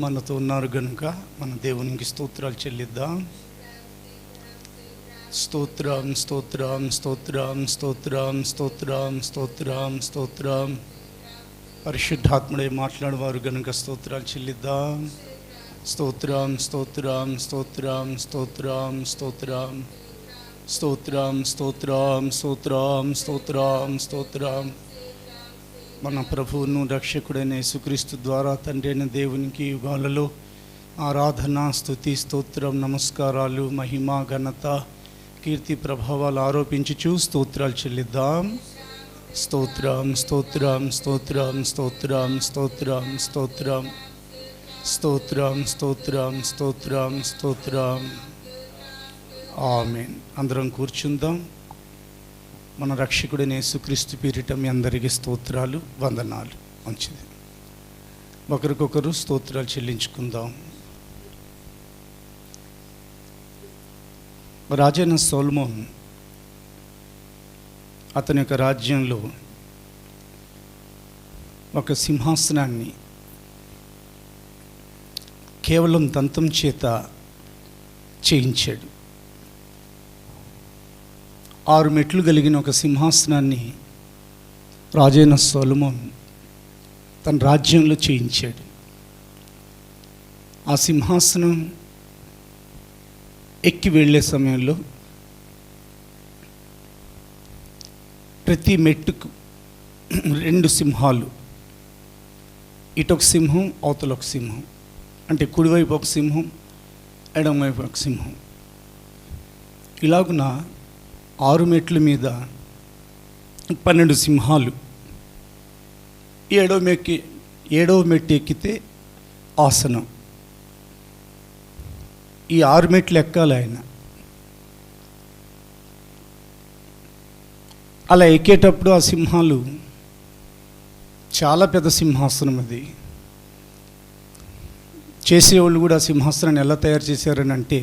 మనతో ఉన్నారు గనుక మన దేవునికి స్తోత్రాలు చెల్లిద్దాం. స్తోత్రం స్తోత్రం స్తోత్రం స్తోత్రం స్తోత్రం స్తోత్రం స్తోత్రం. పరిశుద్ధాత్ముడే మాట్లాడేవారు గనుక స్తోత్రాలు చెల్లిద్దాం. స్తోత్రం స్తోత్రం స్తోత్రం స్తోత్రం స్తోత్రం స్తోత్రం స్తోత్రం స్తోత్రం స్తోత్రం స్తోత్రం. మన ప్రభువును రక్షకుడైన యేసుక్రీస్తు ద్వారా తండ్రి అయిన దేవునికి యుగాలలో ఆరాధన, స్తుతి, స్తోత్రం, నమస్కారాలు, మహిమ, ఘనత, కీర్తి, ప్రభావాలు ఆరోపించుచు స్తోత్రాలు చెల్లిద్దాం. స్తోత్రం స్తోత్రం స్తోత్రం స్తోత్రం స్తోత్రం స్తోత్రం స్తోత్రం స్తోత్రం స్తోత్రం స్తోత్రం. ఆమేన్. అందరం కూర్చుందాం. మన రక్షకుడైన యేసుక్రీస్తు పేరిట మీ అందరికీ స్తోత్రాలు, వందనాలు. మంచిది, ఒకరికొకరు స్తోత్రాలు చెల్లించుకుందాం. రాజైన సొలొమోన్ అతని యొక్క రాజ్యంలో ఒక సింహాసనాన్ని కేవలం దంతం చేత చేయించాడు. 6 మెట్లు కలిగిన ఒక సింహాసనాన్ని రాజైన సొలొమోన్ తన రాజ్యంలో చేయించాడు. ఆ సింహాసనం ఎక్కి వెళ్ళే సమయంలో ప్రతి మెట్టుకు 2 సింహాలు, ఇటొక సింహం, అవతల ఒక సింహం, అంటే కుడివైపు ఒక సింహం, ఎడమవైపు ఒక సింహం. ఇలాగున 6 మెట్ల మీద 12 సింహాలు. ఏడవ మెట్టు ఎక్కితే ఆసనం. ఈ 6 మెట్లు ఎక్కాలి ఆయన. అలా ఎక్కేటప్పుడు ఆ సింహాలు, చాలా పెద్ద సింహాసనం అది. చేసేవాళ్ళు కూడా ఆ సింహాసనాన్ని ఎలా తయారు చేశారని అంటే,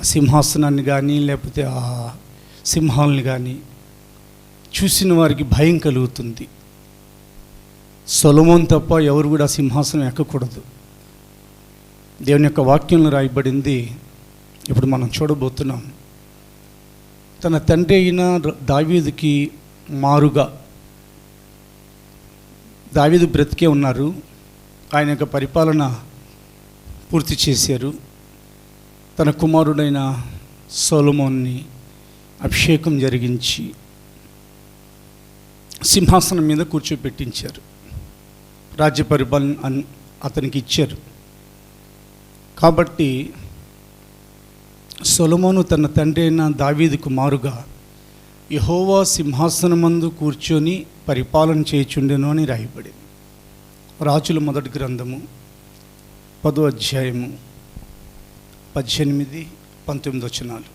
ఆ సింహాసనాన్ని కానీ లేకపోతే ఆ సింహాలని కానీ చూసిన వారికి భయం కలుగుతుంది. సొలొమోన్ తప్ప ఎవరు కూడా ఆ సింహాసనం ఎక్కకూడదు. దేవుని యొక్క వాక్యంలో రాయబడింది, ఇప్పుడు మనం చూడబోతున్నాం. తన తండ్రి అయిన దావీదుకి మారుగా దావీదు బ్రతికే ఉన్నారు. ఆయన యొక్క పరిపాలన పూర్తి చేశారు. తన కుమారుడైన సొలొమోన్ని అభిషేకం జరిగించి సింహాసనం మీద కూర్చోపెట్టించారు. రాజ్య పరిపాలన అతనికి ఇచ్చారు. కాబట్టి సొలొమోను తన తండ్రి అయిన దావీదుకు మారుగా యెహోవా సింహాసనమందు కూర్చొని పరిపాలన చేయుచుండెను అని రాయబడింది. రాజుల మొదటి గ్రంథము 10వ అధ్యాయము 18, 19 వచనాలు.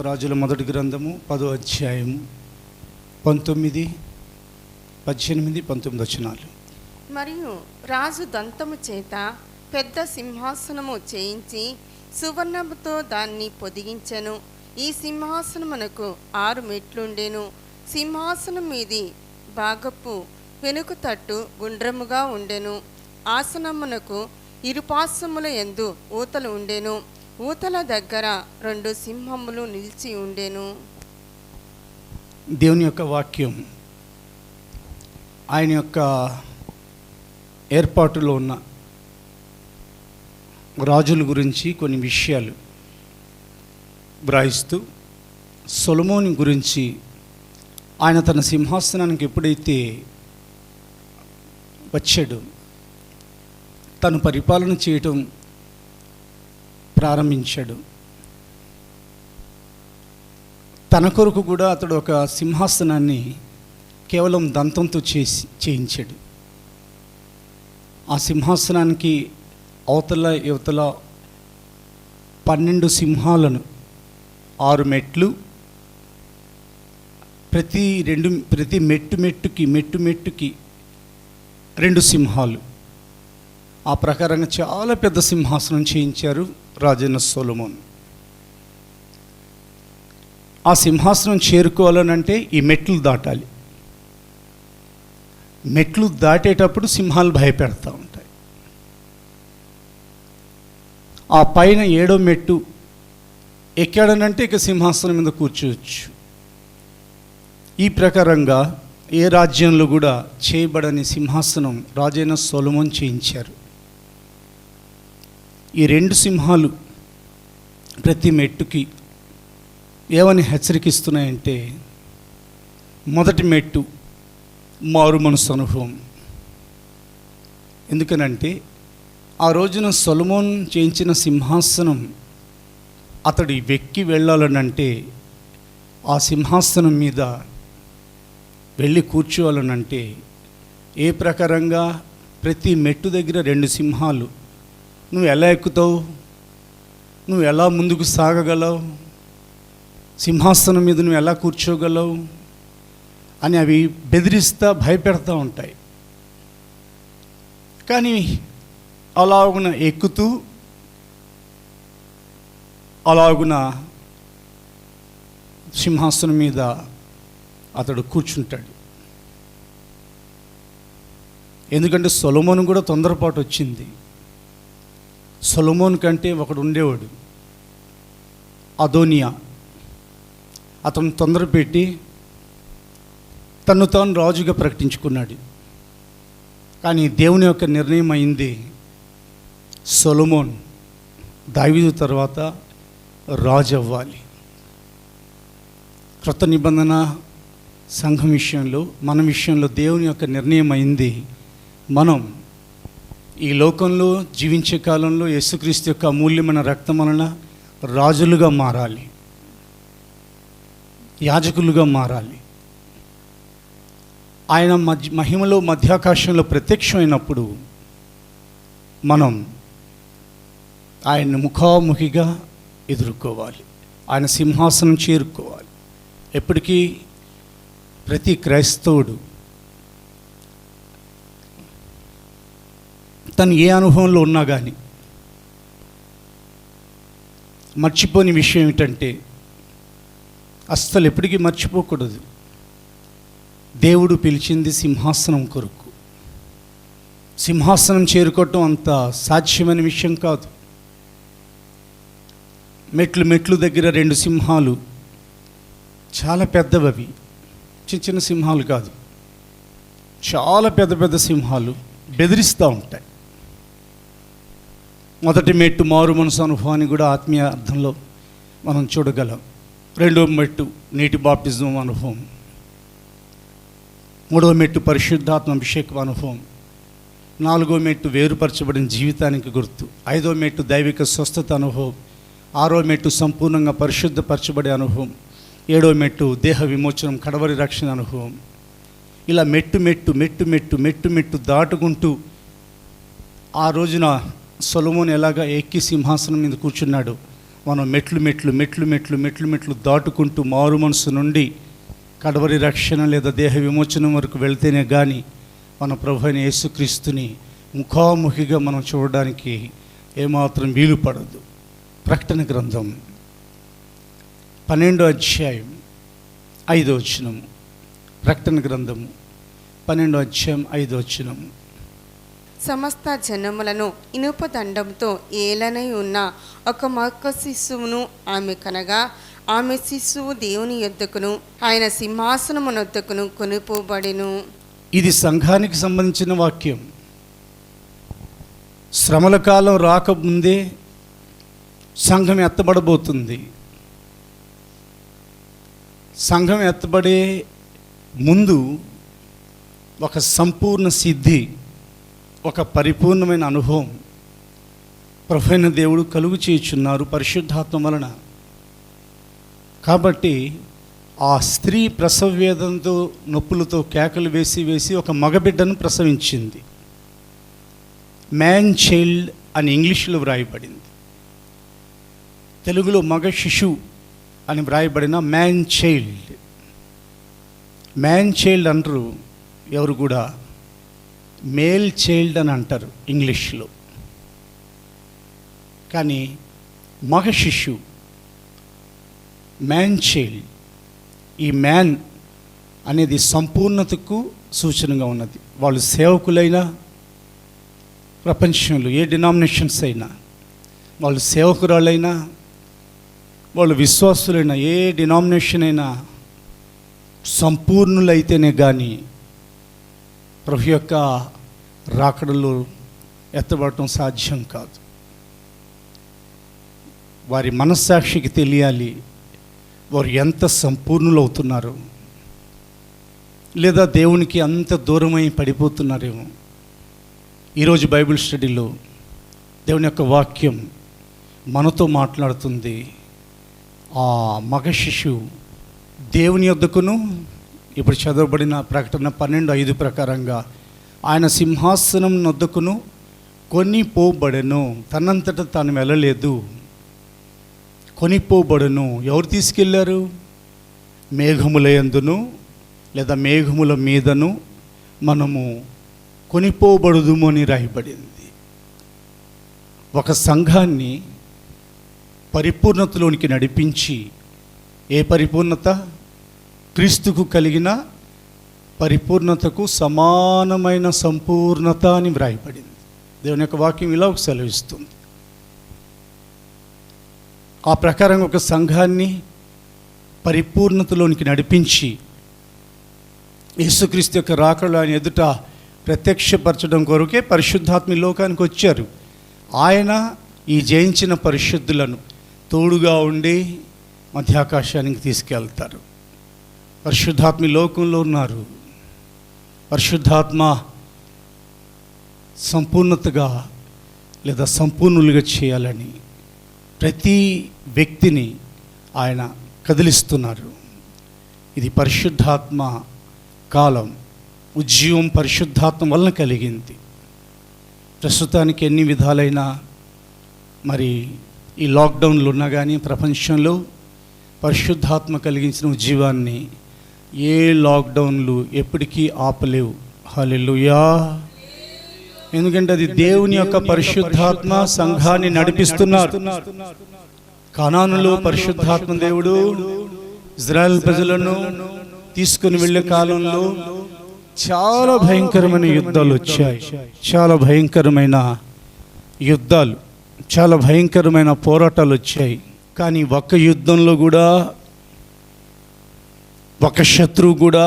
రాజుల మొదటి గ్రంథము 10వ అధ్యాయము 19, 18, 19 వచనాలు. మరియు రాజు దంతము చేత పెద్ద సింహాసనము చేయించి సువర్ణముతో దాన్ని పొదిగించెను. ఈ సింహాసనమునకు 6 మెట్లుండెను. సింహాసనం మీది భాగపు వెనుక తట్టు గుండ్రముగా ఉండెను. ఆసనమునకు ఇరుపార్శ్వముల యందు ఊతలు ఉండెను. ఊతల దగ్గర 2 సింహములు నిలిచి ఉండెను. దేవుని యొక్క వాక్యం ఆయన యొక్క ఏర్పాటులో ఉన్న రాజుల గురించి కొన్ని విషయాలు వ్రాయిస్తూ, సొలొమోను గురించి ఆయన తన సింహాసనానికి ఎప్పుడైతే వచ్చాడో, తను పరిపాలన చేయటం ప్రారంభించాడు. తన కొరకు కూడా అతడు ఒక సింహాసనాన్ని కేవలం దంతంతో చేయించాడు. ఆ సింహాసనానికి అవతల యువతల 12 సింహాలను, 6 మెట్లు, ప్రతి మెట్టుకి 2 సింహాలు. ఆ ప్రకారంగా చాలా పెద్ద సింహాసనం చేయించారు రాజైన సొలొమోన్. ఆ సింహాసనం చేరుకోవాలనంటే ఈ మెట్లు దాటాలి. మెట్లు దాటేటప్పుడు సింహాలు భయపెడతా ఉంటాయి. ఆ పైన 7వ మెట్టు ఎక్కాడనంటే ఇక సింహాసనం మీద కూర్చోవచ్చు. ఈ ప్రకారంగా ఏ రాజ్యంలో కూడా చేయబడని సింహాసనం రాజైన సొలొమోన్ చేయించారు. ఈ 2 సింహాలు ప్రతి మెట్టుకి ఏమని హెచ్చరికిస్తున్నాయంటే, మొదటి మెట్టు మారు మనసు అనుభవం. ఎందుకనంటే ఆ రోజున సొలొమోన్ చేయించిన సింహాసనం అతడి వెక్కి వెళ్ళాలనంటే, ఆ సింహాసనం మీద వెళ్ళి కూర్చోవాలనంటే ఏ ప్రకారంగా ప్రతి మెట్టు దగ్గర 2 సింహాలు, నువ్వు ఎలా ఎక్కుతావు, నువ్వు ఎలా ముందుకు సాగగలవు, సింహాసనం మీద నువ్వు ఎలా కూర్చోగలవు అని అవి బెదిరిస్తూ భయపెడతా ఉంటాయి. కానీ అలాగున ఎక్కుతూ అలాగున సింహాసనం మీద అతడు కూర్చుంటాడు. ఎందుకంటే సొలొమోను కూడా తొందరపాటు వచ్చింది. సొలొమోన్ కంటే ఒకడు ఉండేవాడు, అదోనియా. అతను తొందరపెట్టి తను తాను రాజుగా ప్రకటించుకున్నాడు. కానీ దేవుని యొక్క నిర్ణయం అయింది, సొలొమోన్ దావీదు తర్వాత రాజు అవ్వాలి. క్రొత్త నిబంధన సంఘం విషయంలో, మన విషయంలో దేవుని యొక్క నిర్ణయం అయింది, మనం ఈ లోకంలో జీవించే కాలంలో యేసుక్రీస్తు యొక్క అమూల్యమైన రక్తం వలన రాజులుగా మారాలి, యాజకులుగా మారాలి. ఆయన మహిమలో మధ్యాకాశంలో ప్రత్యక్షమైనప్పుడు మనం ఆయన్ని ముఖాముఖిగా ఎదుర్కోవాలి, ఆయన సింహాసనం చేరుకోవాలి. ఎప్పటికీ ప్రతి క్రైస్తవుడు తను ఏ అనుభవంలో ఉన్నా కానీ మర్చిపోని విషయం ఏమిటంటే, అస్సలు ఎప్పటికీ మర్చిపోకూడదు, దేవుడు పిలిచింది సింహాసనం కొరకు. సింహాసనం చేరుకోవటం అంత సాధ్యమైన విషయం కాదు. మెట్లు దగ్గర 2 సింహాలు చాలా పెద్దవి, చిన్న సింహాలు కాదు, చాలా పెద్ద సింహాలు బెదిరిస్తూ ఉంటాయి. మొదటి మెట్టు మారు మనసు అనుభవాన్ని కూడా ఆత్మీయ అర్థంలో మనం చూడగలం. 2వ మెట్టు నీటి బాప్టిజం అనుభవం. 3వ మెట్టు పరిశుద్ధాత్మ అభిషేకం అనుభవం. 4వ మెట్టు వేరుపరచబడిన జీవితానికి గుర్తు. 5వ మెట్టు దైవిక స్వస్థత అనుభవం. 6వ మెట్టు సంపూర్ణంగా పరిశుద్ధపరచబడే అనుభవం. 7వ మెట్టు దేహ విమోచనం, కడవరి రక్షణ అనుభవం. ఇలా మెట్టు దాటుకుంటూ ఆ రోజున సొలొమోను ఎలాగా ఎక్కి సింహాసనం మీద కూర్చున్నాడు, మనం మెట్లు దాటుకుంటూ మారు మనసు నుండి కడవరి రక్షణ లేదా దేహ విమోచనం వరకు వెళ్తేనే కానీ మన ప్రభు అయిన యేసుక్రీస్తుని ముఖాముఖిగా మనం చూడడానికి ఏమాత్రం వీలు పడదు. ప్రకటన గ్రంథం 12వ అధ్యాయం 5వ వచనము. ప్రకటన గ్రంథము 12వ అధ్యాయం 5వ వచనము. సమస్త జనములను ఇనుప దండంతో ఏలనై ఉన్న ఒక మగ శిశువును ఆమె కనగా, ఆమె శిశువు దేవుని యొద్దకును ఆయన సింహాసనమునొద్దకును కొనిపోబడెను. ఇది సంఘానికి సంబంధించిన వాక్యం. శ్రమల కాలం రాకముందే సంఘం ఎత్తబడబోతుంది. సంఘం ఎత్తబడే ముందు ఒక సంపూర్ణ సిద్ధి, ఒక పరిపూర్ణమైన అనుభవం ప్రభువైన దేవుడు కలుగు చేయుచున్నారు పరిశుద్ధాత్మ వలన. కాబట్టి ఆ స్త్రీ ప్రసవ వేదనతో నొప్పులతో కేకలు వేసి ఒక మగబిడ్డను ప్రసవించింది. మ్యాన్ చైల్డ్ అని ఇంగ్లీష్లో వ్రాయబడింది. తెలుగులో మగ శిశువు అని వ్రాయబడిన మ్యాన్ చైల్డ్ అంటారు ఎవరు కూడా, మేల్ చైల్డ్ అని అంటారు ఇంగ్లీష్లో. కానీ మగ శిశువు మ్యాన్ చైల్డ్. ఈ మ్యాన్ అనేది సంపూర్ణతకు సూచనగా ఉన్నది. వాళ్ళు సేవకులైనా, ప్రపంచంలో ఏ డినామినేషన్స్ అయినా వాళ్ళు సేవకురాలైనా, వాళ్ళు విశ్వాసులైనా, ఏ డినామినేషన్ అయినా సంపూర్ణులైతేనే కానీ ప్రభు యొక్క రాకడలు ఎత్తబడటం సాధ్యం కాదు. వారి మనస్సాక్షికి తెలియాలి వారు ఎంత సంపూర్ణులవుతున్నారు, లేదా దేవునికి అంత దూరమై పడిపోతున్నారేమో. ఈరోజు బైబిల్ స్టడీలో దేవుని యొక్క వాక్యం మనతో మాట్లాడుతుంది. ఆ మగ శిశువు దేవుని యొద్దకును, ఇప్పుడు చదవబడిన ప్రకటన 12:5 ప్రకారంగా ఆయన సింహాసనం నొద్దకును కొనిపోబడెను. తనంతట తాను వెళ్ళలేదు, కొనిపోబడను. ఎవరు తీసుకెళ్ళారు? మేఘముల యందును లేదా మేఘముల మీదను మనము కొనిపోబడుదుము అని రాయబడింది. ఒక సంఘాన్ని పరిపూర్ణతలోనికి నడిపించి, ఏ పరిపూర్ణత? క్రీస్తుకు కలిగిన పరిపూర్ణతకు సమానమైన సంపూర్ణత అని వ్రాయబడింది. దేవుని యొక్క వాక్యం ఇలా ఒక సెలవిస్తుంది. ఆ ప్రకారంగా ఒక సంఘాన్ని పరిపూర్ణతలోనికి నడిపించి యేసుక్రీస్తు యొక్క రాకడలో ఆయన ఎదుట ప్రత్యక్షపరచడం కొరకే పరిశుద్ధాత్మ లోకానికి వచ్చారు. ఆయన ఈ జయించిన పరిశుద్ధులను తోడుగా ఉండి మధ్యాకాశానికి తీసుకెళ్తారు. పరిశుద్ధాత్మ లోకంలో ఉన్నారు. పరిశుద్ధాత్మ సంపూర్ణతగా లేదా సంపూర్ణులుగా చేయాలని ప్రతి వ్యక్తిని ఆయన కదిలిస్తున్నారు. ఇది పరిశుద్ధాత్మ కాలం. ఉజ్జీవం పరిశుద్ధాత్మ వలన కలిగింది. ప్రస్తుతానికి ఎన్ని విధాలైన మరి ఈ లాక్డౌన్లు ఉన్నా కానీ ప్రపంచంలో పరిశుద్ధాత్మ కలిగించిన ఉజ్జీవాన్ని ఏ లాక్డౌన్లు ఎప్పటికీ ఆపలేవు. హల్లెలూయా. ఎందుకంటే అది దేవుని యొక్క పరిశుద్ధాత్మ సంఘాన్ని నడిపిస్తున్నారు. కానానులో పరిశుద్ధాత్మ దేవుడు ఇజ్రాయెల్ ప్రజలను తీసుకుని వెళ్ళే కాలంలో చాలా భయంకరమైన యుద్ధాలు వచ్చాయి. చాలా భయంకరమైన యుద్ధాలు, చాలా భయంకరమైన పోరాటాలు వచ్చాయి. కానీ ఒక్క యుద్ధంలో కూడా ఒక శత్రువు కూడా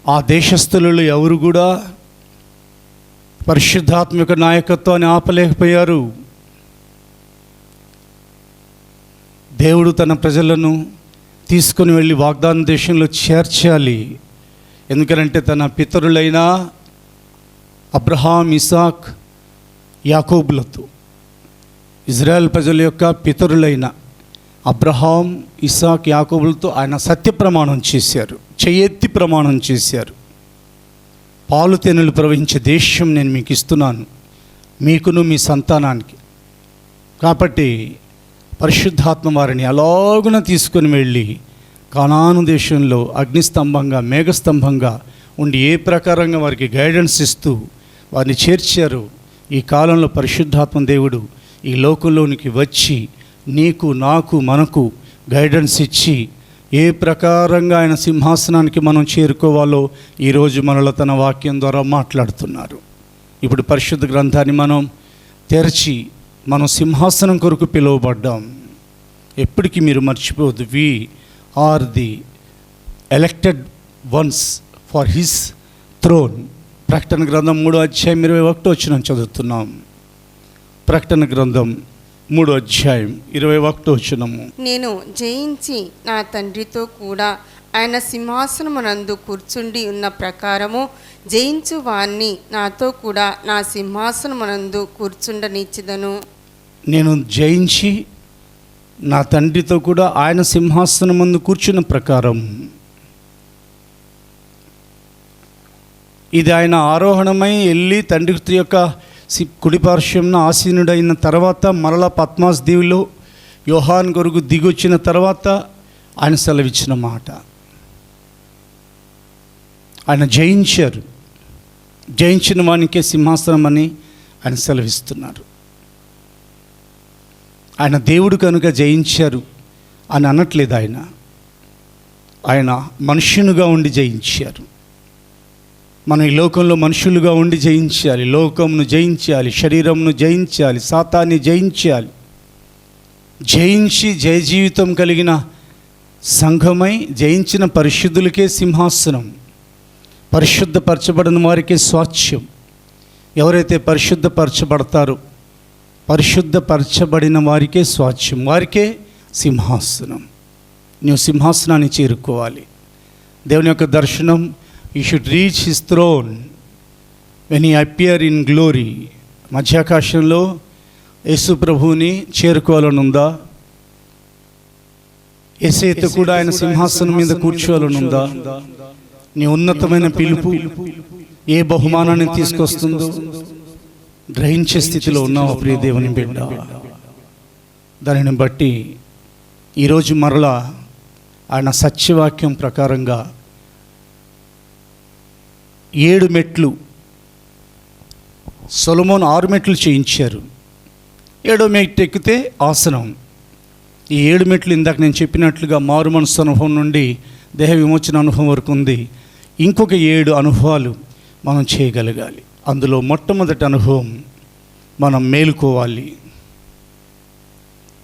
ఆ దేశస్థులలో ఎవరు కూడా పరిశుద్ధాత్మిక నాయకత్వాన్ని ఆపలేకపోయారు. దేవుడు తన ప్రజలను తీసుకొని వెళ్ళి వాగ్దాన దేశంలో చేర్చాలి. ఎందుకంటే తన పితరులైన అబ్రహాం, ఇసాక్, యాకోబులతో, ఇజ్రాయెల్ ప్రజల యొక్క పితరులైన అబ్రహాం, ఇసాక్, యాకోబులతో ఆయన సత్య ప్రమాణం చేశారు, చెయ్యెత్తి ప్రమాణం చేశారు. పాలు తేనెలు ప్రవహించే దేశం నేను మీకు ఇస్తున్నాను, మీకును మీ సంతానానికి. కాబట్టి పరిశుద్ధాత్మ వారిని అలాగున తీసుకొని వెళ్ళి కానాను దేశంలో అగ్నిస్తంభంగా, మేఘస్తంభంగా ఉండి ఏ ప్రకారంగా వారికి గైడెన్స్ ఇస్తూ వారిని చేర్చారు. ఈ కాలంలో పరిశుద్ధాత్మ దేవుడు ఈ లోకంలోనికి వచ్చి నీకు, నాకు, మనకు గైడెన్స్ ఇచ్చి ఏ ప్రకారంగా ఆయన సింహాసనానికి మనం చేరుకోవాలో ఈరోజు మనలో తన వాక్యం ద్వారా మాట్లాడుతున్నారు. ఇప్పుడు పరిశుద్ధ గ్రంథాన్ని మనం తెరచి మనం సింహాసనం కొరకు పిలువబడ్డాం. ఎప్పటికీ మీరు మర్చిపోవద్దు, we are the elected ones for his throne. ప్రకటన గ్రంథం 3:21 చదువుతున్నాం. ప్రకటన గ్రంథం 3:21. నేను జయించి నా తండ్రితో కూడా ఆయన సింహాసనమునందు కూర్చుండి ఉన్న ప్రకారము జయించు వాణ్ణి నాతో కూడా నా సింహాసనమునందు కూర్చుండనిచ్చిదను. నేను జయించి నా తండ్రితో కూడా ఆయన సింహాసనం ముందు కూర్చున్న ప్రకారం, ఇది ఆయన ఆరోహణమై వెళ్ళి తండ్రి యొక్క కుడిపార్శ్వంన ఆసీనుడైన తర్వాత మరలా పద్మాస్ దీవిలో యోహాన్ కొరకు దిగొచ్చిన తర్వాత ఆయన సెలవిచ్చిన మాట. ఆయన జయించారు, జయించిన వానికే సింహాసనం అని ఆయన సెలవిస్తున్నారు. ఆయన దేవుడు కనుక జయించారు అని అనట్లేదు. ఆయన మనుష్యునిగా ఉండి జయించారు. మనం ఈ లోకంలో మనుషులుగా ఉండి జయించాలి, లోకంను జయించాలి, శరీరంను జయించాలి, సాతాన్ని జయించాలి. జయించి జయ జీవితం కలిగిన సంఘమై జయించిన పరిశుద్ధులకే సింహాసనం, పరిశుద్ధపరచబడిన వారికే స్వాస్థ్యం. ఎవరైతే పరిశుద్ధపరచబడతారో, పరిశుద్ధపరచబడిన వారికే స్వాస్థ్యం, వారికే సింహాసనం. నువ్వు సింహాసనాన్ని చేరుకోవాలి. దేవుని యొక్క దర్శనం, you should reach his throne when he appear in glory. మధ్యాకాశంలో యేసు ప్రభువుని చేరుకోవాలనుందా? యేసయ్యతో కూడా ఆయన సింహాసనం మీద కూర్చోవాలనుందా? నీ ఉన్నతమైన పిలుపు ఏ బహుమానాన్ని తీసుకొస్తుందో గ్రహించే స్థితిలో ఉన్నావు ప్రియ దేవుని బిడ్డ. దానిని బట్టి ఈరోజు మరలా ఆయన సత్యవాక్యం ప్రకారంగా 7 మెట్లు, సొలొమోను 6 మెట్లు చేయించారు. 7వ మెట్టు ఎక్కితే ఆసనం. ఈ 7 మెట్లు ఇందాక నేను చెప్పినట్లుగా మారు మనసు అనుభవం నుండి దేహ విమోచన అనుభవం వరకు ఉంది. ఇంకొక 7 అనుభవాలు మనం చేయగలగాలి. అందులో మొట్టమొదటి అనుభవం, మనం మేలుకోవాలి.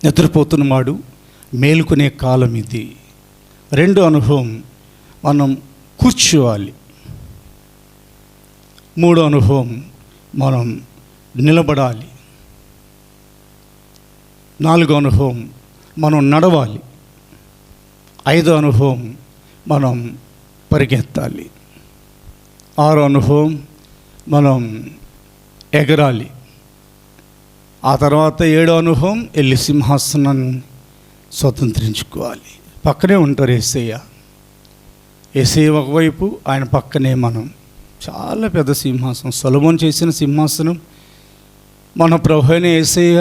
నిద్రపోతున్నవాడు మేలుకునే కాలం ఇది. 2వ అనుభవం, మనం కూర్చోవాలి. 3వ అనుభవం, మనం నిలబడాలి. 4వ అనుభవం, మనం నడవాలి. 5వ అనుభవం, మనం పరిగెత్తాలి. 6వ అనుభవం, మనం ఎగరాలి. ఆ తర్వాత 7వ అనుభవం, వెళ్ళి సింహాసనాన్ని స్వతంత్రించుకోవాలి. పక్కనే ఉంటారు యేసయ్య. యేసయ్య ఒకవైపు, ఆయన పక్కనే మనం. చాలా పెద్ద సింహాసనం, సొలొమోను చేసిన సింహాసనం మన ప్రభు అయిన యేసయ్య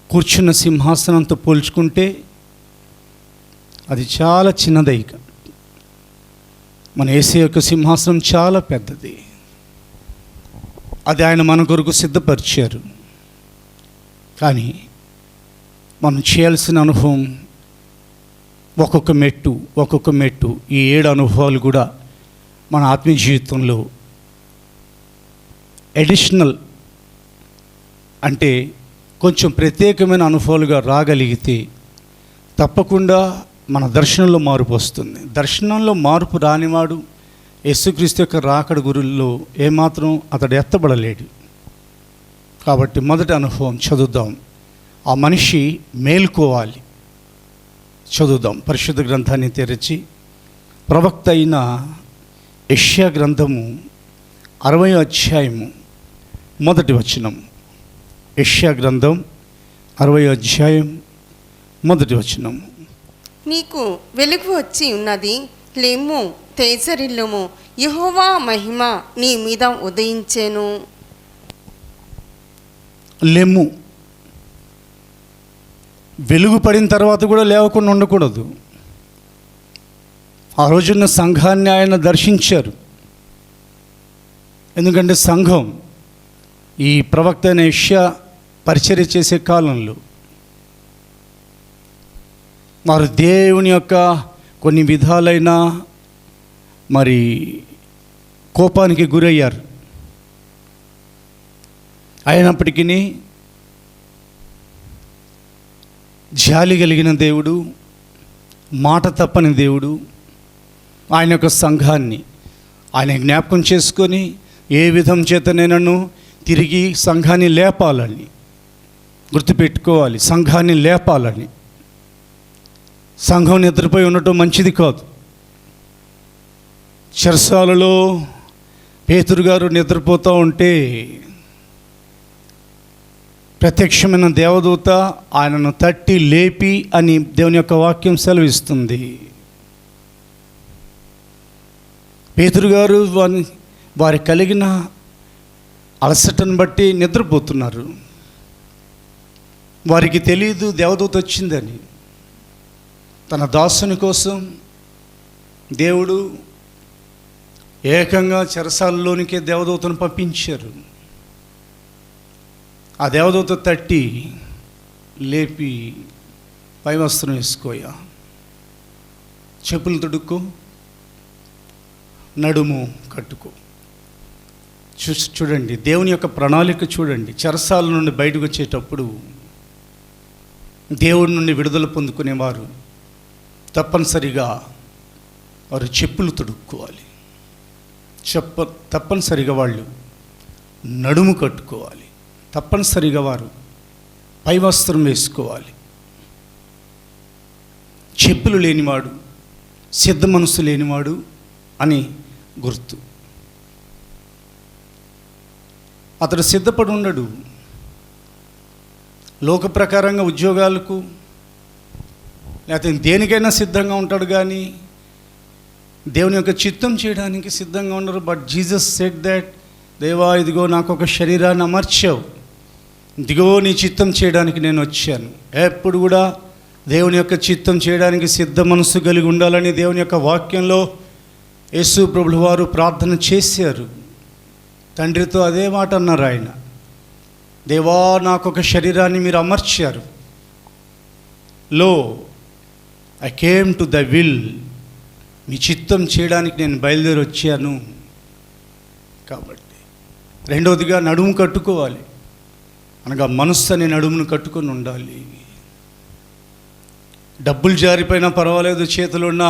కూర్చున్న సింహాసనంతో పోల్చుకుంటే అది చాలా చిన్నది. మన యేసయ్య యొక్క సింహాసనం చాలా పెద్దది. అది ఆయన మన కొరకు సిద్ధపరిచారు. కానీ మనం చేయాల్సిన అనుభవం ఒక్కొక్క మెట్టు. ఈ 7 అనుభవాలు కూడా మన ఆత్మీయ జీవితంలో అడిషనల్, అంటే కొంచెం ప్రత్యేకమైన అనుభవాలుగా రాగలిగితే తప్పకుండా మన దర్శనంలో మార్పు వస్తుంది. దర్శనంలో మార్పు రానివాడు యేసుక్రీస్తు యొక్క రాకడ గురుల్లో ఏమాత్రం అతడు ఎత్తబడలేడు. కాబట్టి మొదటి అనుభవం చదువుదాం. ఆ మనిషి మేల్కోవాలి. చదువుదాం. పరిశుద్ధ గ్రంథాన్ని తెరిచి ప్రవక్త అయిన యెషయా గ్రంథము 60వ అధ్యాయము 1వ వచనం. యెషయా గ్రంథం 60వ అధ్యాయం 1వ వచనం. నీకు వెలుగు వచ్చి ఉన్నది, లేము, తేజరిల్లుము, యెహోవా మహిమ నీ మీద ఉదయించెను. లెమ్ము. వెలుగు పడిన తర్వాత కూడా లేవకుండా ఉండకూడదు. ఆ రోజున్న సంఘాన్ని ఆయన దర్శించారు. ఎందుకంటే సంఘం ఈ ప్రవక్త అయిన యెషయా పరిచర్య చేసే కాలంలో వారు దేవుని యొక్క కొన్ని విధాలైన మరి కోపానికి గురయ్యారు. అయినప్పటికీ జాలి కలిగిన దేవుడు, మాట తప్పని దేవుడు ఆయన యొక్క సంఘాన్ని ఆయన జ్ఞాపకం చేసుకొని ఏ విధం చేతనైనను తిరిగి సంఘాన్ని లేపాలని, గుర్తుపెట్టుకోవాలి, సంఘాన్ని లేపాలని. సంఘం నిద్రపోయి ఉండటం మంచిది కాదు. చెరసాలలో పేతురు గారు నిద్రపోతూ ఉంటే ప్రత్యక్షమైన దేవదూత ఆయనను తట్టి లేపి అని దేవుని యొక్క వాక్యం సెలవిస్తుంది. పేతురు గారు వారి కలిగిన అలసటను బట్టి నిద్రపోతున్నారు. వారికి తెలియదు దేవదూత వచ్చిందని. తన దాసుని కోసం దేవుడు ఏకంగా చెరసాలలోనికే దేవదూతను పంపించారు. ఆ దేవదూత తట్టి లేపి పై వస్త్రం వేసుకోయా, చెప్పులు తొడుక్కో, నడుము కట్టుకో, చూడండి, దేవుని యొక్క ప్రణాళిక చూడండి. చెరసాల నుండి బయటకు వచ్చేటప్పుడు దేవుడి నుండి విడుదల పొందుకునేవారు తప్పనిసరిగా వారు చెప్పులు తొడుక్కోవాలి. తప్పనిసరిగా వాళ్ళు నడుము కట్టుకోవాలి. తప్పనిసరిగా వారు పై వస్త్రం వేసుకోవాలి. చెప్పులు లేనివాడు సిద్ధ మనసు లేనివాడు అని గుర్తు. అతడు సిద్ధపడి ఉండడు. లోక ప్రకారంగా ఉద్యోగాలకు లేకపోతే దేనికైనా సిద్ధంగా ఉంటాడు, కానీ దేవుని యొక్క చిత్తం చేయడానికి సిద్ధంగా ఉండరు. బట్ జీసస్ సెడ్ దట్, దేవా ఇదిగో నాకు ఒక శరీరాన్ని అమర్చావు, ఇదిగో నీ చిత్తం చేయడానికి నేను వచ్చాను. ఎప్పుడు కూడా దేవుని యొక్క చిత్తం చేయడానికి సిద్ధ మనసు కలిగి ఉండాలని దేవుని యొక్క వాక్యంలో యేసు ప్రభువు వారు ప్రార్థన చేశారు. తండ్రితో అదే మాట అన్నారు ఆయన, దేవా నాకు ఒక శరీరాన్ని మీరు అమర్చారు. Lo I came to the will, మీ చిత్తం చేయడానికి నేను బయలుదేరి వచ్చాను. కాబట్టి రెండవదిగా నడుము కట్టుకోవాలి, అనగా మనస్సు అనే నడుమును కట్టుకొని ఉండాలి. డబ్బులు జారిపోయినా పర్వాలేదు, చేతిలో ఉన్న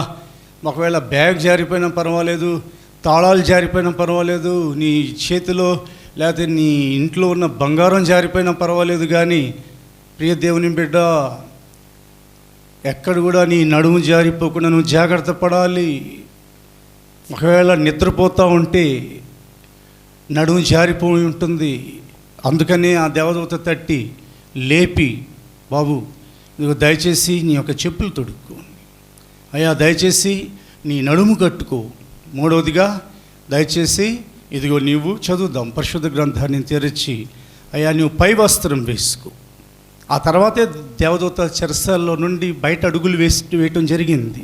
ఒకవేళ బ్యాగ్ జారిపోయినా పర్వాలేదు, తాళాలు జారిపోయినా పర్వాలేదు, నీ చేతిలో లేకపోతే నీ ఇంట్లో ఉన్న బంగారం జారిపోయినా పర్వాలేదు, కానీ ప్రియ దేవుని బిడ్డ, ఎక్కడ కూడా నీ నడుము జారిపోకుండా నువ్వు జాగ్రత్త పడాలి. ఒకవేళ నిద్రపోతూ ఉంటే నడుము జారిపోయి ఉంటుంది. అందుకనే ఆ దేవదూత తట్టి లేపి, బాబు నువ్వు దయచేసి నీ యొక్క చెప్పులు తొడుక్కో, అయ్యా దయచేసి నీ నడుము కట్టుకో. మూడవదిగా దయచేసి ఇదిగో నీవు చదువుదాం పరిశుద్ధ గ్రంథాన్ని తెరిచి, అయ్యా నువ్వు పై వస్త్రం వేసుకో. ఆ తర్వాతే దేవదూత చెరసాల్లో నుండి బయట అడుగులు వేయటం జరిగింది.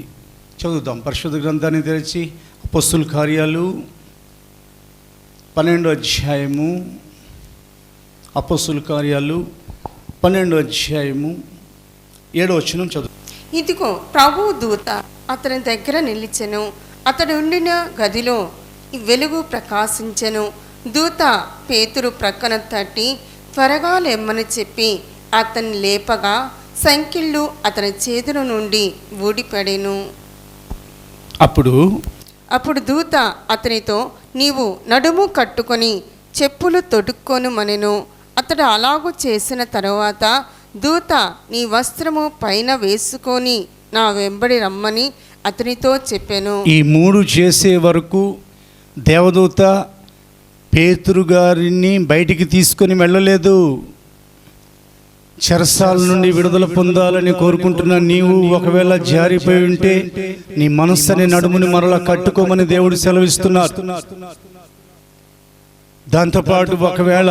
చదువుదాం పరిశుద్ధ గ్రంథాన్ని తెరిచి అపొస్తలుల కార్యాలు 12వ అధ్యాయము, అపొస్తలుల కార్యాలు 12వ అధ్యాయము 7వ వచనం చదువు. ఇదిగో ప్రభువు దూత అతని దగ్గర నిలిచెను, అతడు ఉండిన గదిలో వెలుగు ప్రకాశించెను. దూత పేతురు ప్రక్కన తట్టి త్వరగా లెమ్మని చెప్పి అతన్ని లేపగా సంకెళ్ళు అతని చేతుల నుండి ఊడిపడెను. అప్పుడు దూత అతనితో, నీవు నడుము కట్టుకొని చెప్పులు తొడుక్కొనుమనెను. అతడు అలాగూ చేసిన తరువాత దూత, నీ వస్త్రము పైన వేసుకొని నా వెంబడి రమ్మని అతనితో చెప్పాను. ఈ 3 చేసే వరకు దేవదూత పేతురు గారిని బయటికి తీసుకొని వెళ్ళలేదు. చెరసాల నుండి విడుదల పొందాలని కోరుకుంటున్న నీవు ఒకవేళ జారిపోయి ఉంటే నీ మనస్సుని నడుముని మరలా కట్టుకోమని దేవుడు సెలవిస్తున్నారు. దాంతోపాటు ఒకవేళ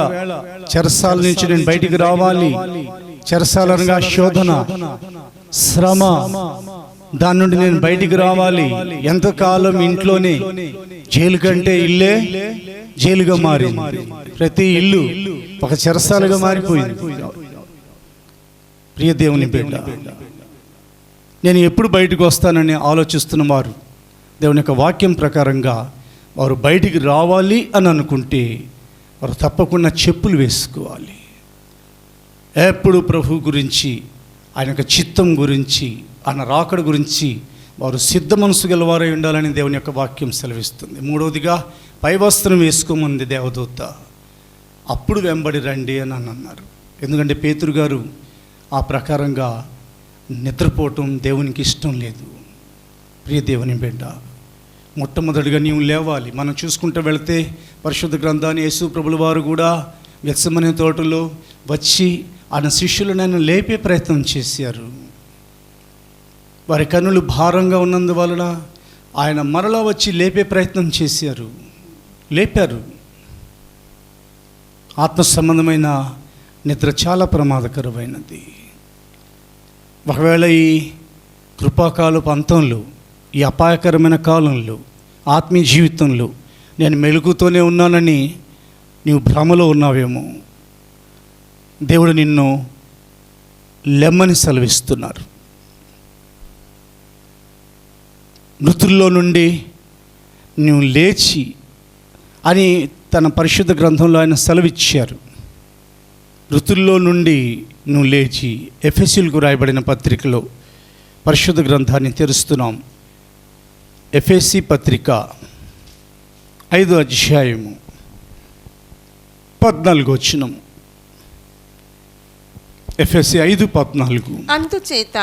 చెరసాల నుంచి నేను బయటికి రావాలి, చెరసాలనగా శోధన, శ్రమ, దాని నుండి నేను బయటికి రావాలి. ఎంతకాలం ఇంట్లోనే జైలు కంటే ఇల్లే జైలుగా మారింది. ప్రతి ఇల్లు ఒక చెరసాలుగా మారిపోయింది. ప్రియ దేవుని బిడ్డ, నేను ఎప్పుడు బయటకు వస్తానని ఆలోచిస్తున్న వారు దేవుని యొక్క వాక్యం ప్రకారంగా వారు బయటికి రావాలి అని అనుకుంటే వారు తప్పకుండా చెప్పులు వేసుకోవాలి. ఎప్పుడు ప్రభు గురించి, ఆయన యొక్క చిత్తం గురించి, ఆయన రాకడ గురించి వారు సిద్ధ మనసు గలవారై ఉండాలని దేవుని యొక్క వాక్యం సెలవిస్తుంది. మూడవదిగా పై వస్త్రం వేసుకోమంది దేవదూత. అప్పుడు వెంబడి రండి అని అన్నారు. ఎందుకంటే పేతురు గారు ఆ ప్రకారంగా నిద్రపోవటం దేవునికి ఇష్టం లేదు. ప్రియ దేవుని బిడ్డ, మొట్టమొదటిగా నీవు లేవాలి. మనం చూసుకుంటూ వెళితే పరిశుద్ధ గ్రంథాన్ని యేసు ప్రభుల వారు కూడా గెత్సెమనే తోటలో వచ్చి ఆయన శిష్యులను ఆయన లేపే ప్రయత్నం చేశారు. వారి కన్నులు భారంగా ఉన్నందువలన ఆయన మరలా వచ్చి లేపే ప్రయత్నం చేశారు, లేపారు. ఆత్మ సంబంధమైన నిద్ర చాలా ప్రమాదకరమైనది. ఒకవేళ ఈ కృపాకాలపు అంతంలో, ఈ అపాయకరమైన కాలంలో, ఆత్మీయ జీవితంలో నేను మెలుగుతూనే ఉన్నానని నీవు భ్రమలో ఉన్నావేమో. దేవుడు నిన్ను లెమ్మని సెలవిస్తున్నారు. మృతుల్లో నుండి నువ్వు లేచి అని తన పరిశుద్ధ గ్రంథంలో ఆయన సెలవిచ్చారు. ఋతుల్లో నుండి నువ్వు లేచి, ఎఫెసీయులకు రాయబడిన పత్రికలో పరిశుద్ధ గ్రంథాన్ని తెరుస్తున్నాం. ఎఫెసీ పత్రిక 5వ అధ్యాయము 14వ వచనం. ఎఫెసీ 5:14. అందుచేత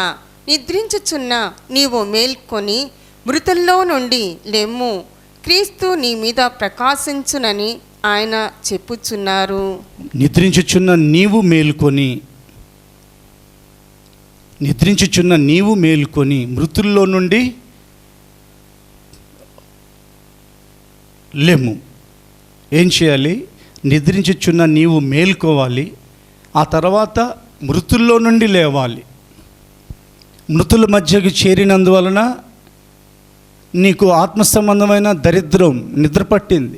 నిద్రించుచున్న నీవు మేల్కొని మృతుల్లో నుండి లెమ్ము, క్రీస్తు నీ మీద ప్రకాశించునని ఆయన చెప్పుచున్నారు. నిద్రించుచున్న నీవు మేల్కొని, నిద్రించుచున్న నీవు మేల్కొని మృతుల్లో నుండి లెమ్ము. ఏం చేయాలి? నిద్రించుచున్న నీవు మేల్కోవాలి, ఆ తర్వాత మృతుల్లో నుండి లేవాలి. మృతుల మధ్యకు చేరినందువలన నీకు ఆత్మ సంబంధమైన దరిద్రం నిద్ర పట్టింది.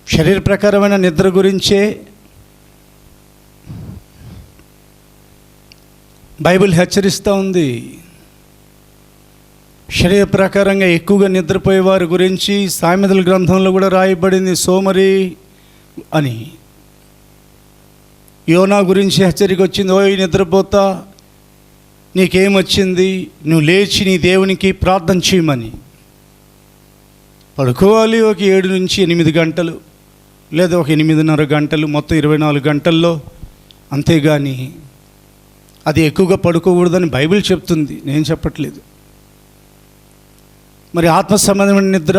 శరీర ప్రకారమైన నిద్ర గురించే బైబిల్ హెచ్చరిస్తూ ఉంది. శరీర ప్రకారంగా ఎక్కువగా నిద్రపోయే వారి గురించి సామెతల గ్రంథంలో కూడా రాయబడింది, సోమరి అని. యోనా గురించి హెచ్చరిక వచ్చింది, ఓయ్ నిద్రపోతా, నీకేమొచ్చింది? నువ్వు లేచి నీ దేవునికి ప్రార్థన చేయమని. పడుకోవాలి ఒక 7 నుంచి 8 గంటలు, లేదా ఒక 8:30 గంటలు, మొత్తం 24 గంటల్లో. అంతేగాని అది ఎక్కువగా పడుకోకూడదని బైబిల్ చెప్తుంది, నేను చెప్పట్లేదు. మరి ఆత్మ సంబంధమైన నిద్ర,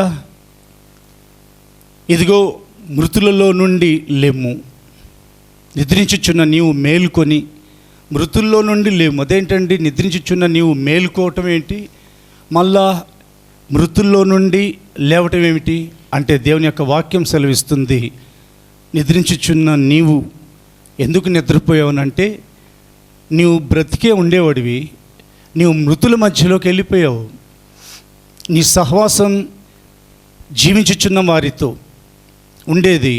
ఇదిగో మృతులలో నుండి లెమ్ము, నిద్రించుచున్న నీవు మేల్కొని మృతుల్లో నుండి లేము. అదేంటండి? నిద్రించుచున్న నీవు మేల్కోవటం ఏంటి? మళ్ళా మృతుల్లో నుండి లేవటం ఏమిటి అంటే, దేవుని యొక్క వాక్యం సెలవిస్తుంది, నిద్రించుచున్న నీవు ఎందుకు నిద్రపోయావునంటే, నీవు బ్రతికే ఉండేవాడివి, నీవు మృతుల మధ్యలోకి వెళ్ళిపోయావు. నీ సహవాసం జీవించుచున్న వారితో ఉండేది.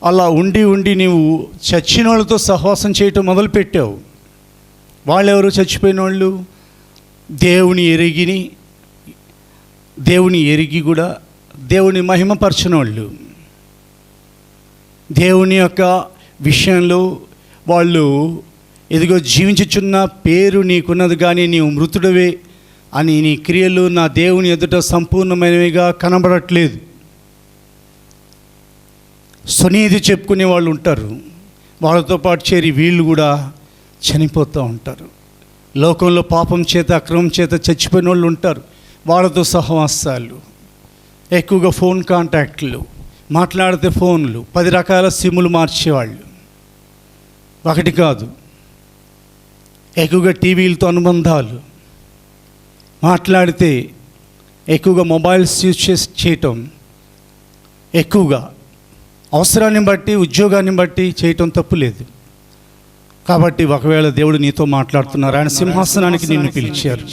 అలా ఉండి ఉండి నీవు చచ్చిన వాళ్ళతో సహవాసం చేయటం మొదలుపెట్టావు. వాళ్ళెవరు చచ్చిపోయిన వాళ్ళు? దేవుని ఎరిగి కూడా దేవుని మహిమపరచిన వాళ్ళు. దేవుని యొక్క విషయంలో వాళ్ళు ఎదిగో జీవించుచున్న పేరు నీకున్నది, కానీ నీవు మృతుడవే అని నీ క్రియలు నా దేవుని ఎదుట సంపూర్ణమైనవిగా కనబడట్లేదు. సునీతి చెప్పుకునే వాళ్ళు ఉంటారు, వాళ్ళతో పాటు చేరి వీళ్ళు కూడా చనిపోతూ ఉంటారు. లోకంలో పాపం చేత అక్రమం చేత చచ్చిపోయిన వాళ్ళు ఉంటారు, వాళ్ళతో సహవాసాలు, ఎక్కువగా ఫోన్ కాంటాక్ట్లు, మాట్లాడితే ఫోన్లు, 10 రకాల సిమ్ములు మార్చేవాళ్ళు. ఒకటి కాదు, ఎక్కువగా టీవీలతో అనుబంధాలు, మాట్లాడితే ఎక్కువగా మొబైల్స్ యూజ్ చేయటం, ఎక్కువగా అవసరాన్ని బట్టి ఉద్యోగాన్ని బట్టి చేయటం తప్పు లేదు. కాబట్టి ఒకవేళ దేవుడు నీతో మాట్లాడుతున్నారు, ఆయన సింహాసనానికి నిన్ను పిలిచారు.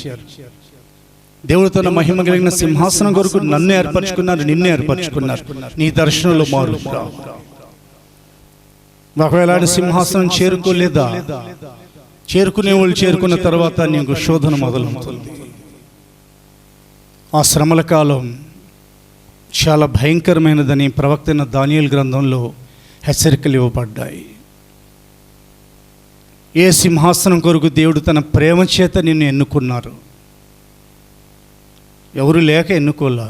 దేవుడు తన మహిమ కలిగిన సింహాసనం కొరకు నన్ను ఏర్పరచుకున్నారు, నిన్ను ఏర్పరచుకున్నారు. నీ దర్శనంలో మారు. ఒకవేళ ఆయన సింహాసనం చేరుకోలేదా? చేరుకునే వాళ్ళు చేరుకున్న తర్వాత నీకు శోధన మొదలవుతుంది. ఆ శ్రమల కాలం చాలా భయంకరమైనదని ప్రవక్త దానియేలు గ్రంథంలో హెచ్చరికలు ఇవ్వబడ్డాయి. ఏ సింహాసనం కొరకు దేవుడు తన ప్రేమ చేత నిన్ను ఎన్నుకున్నారు? ఎవరు లేక ఎన్నుకోలా,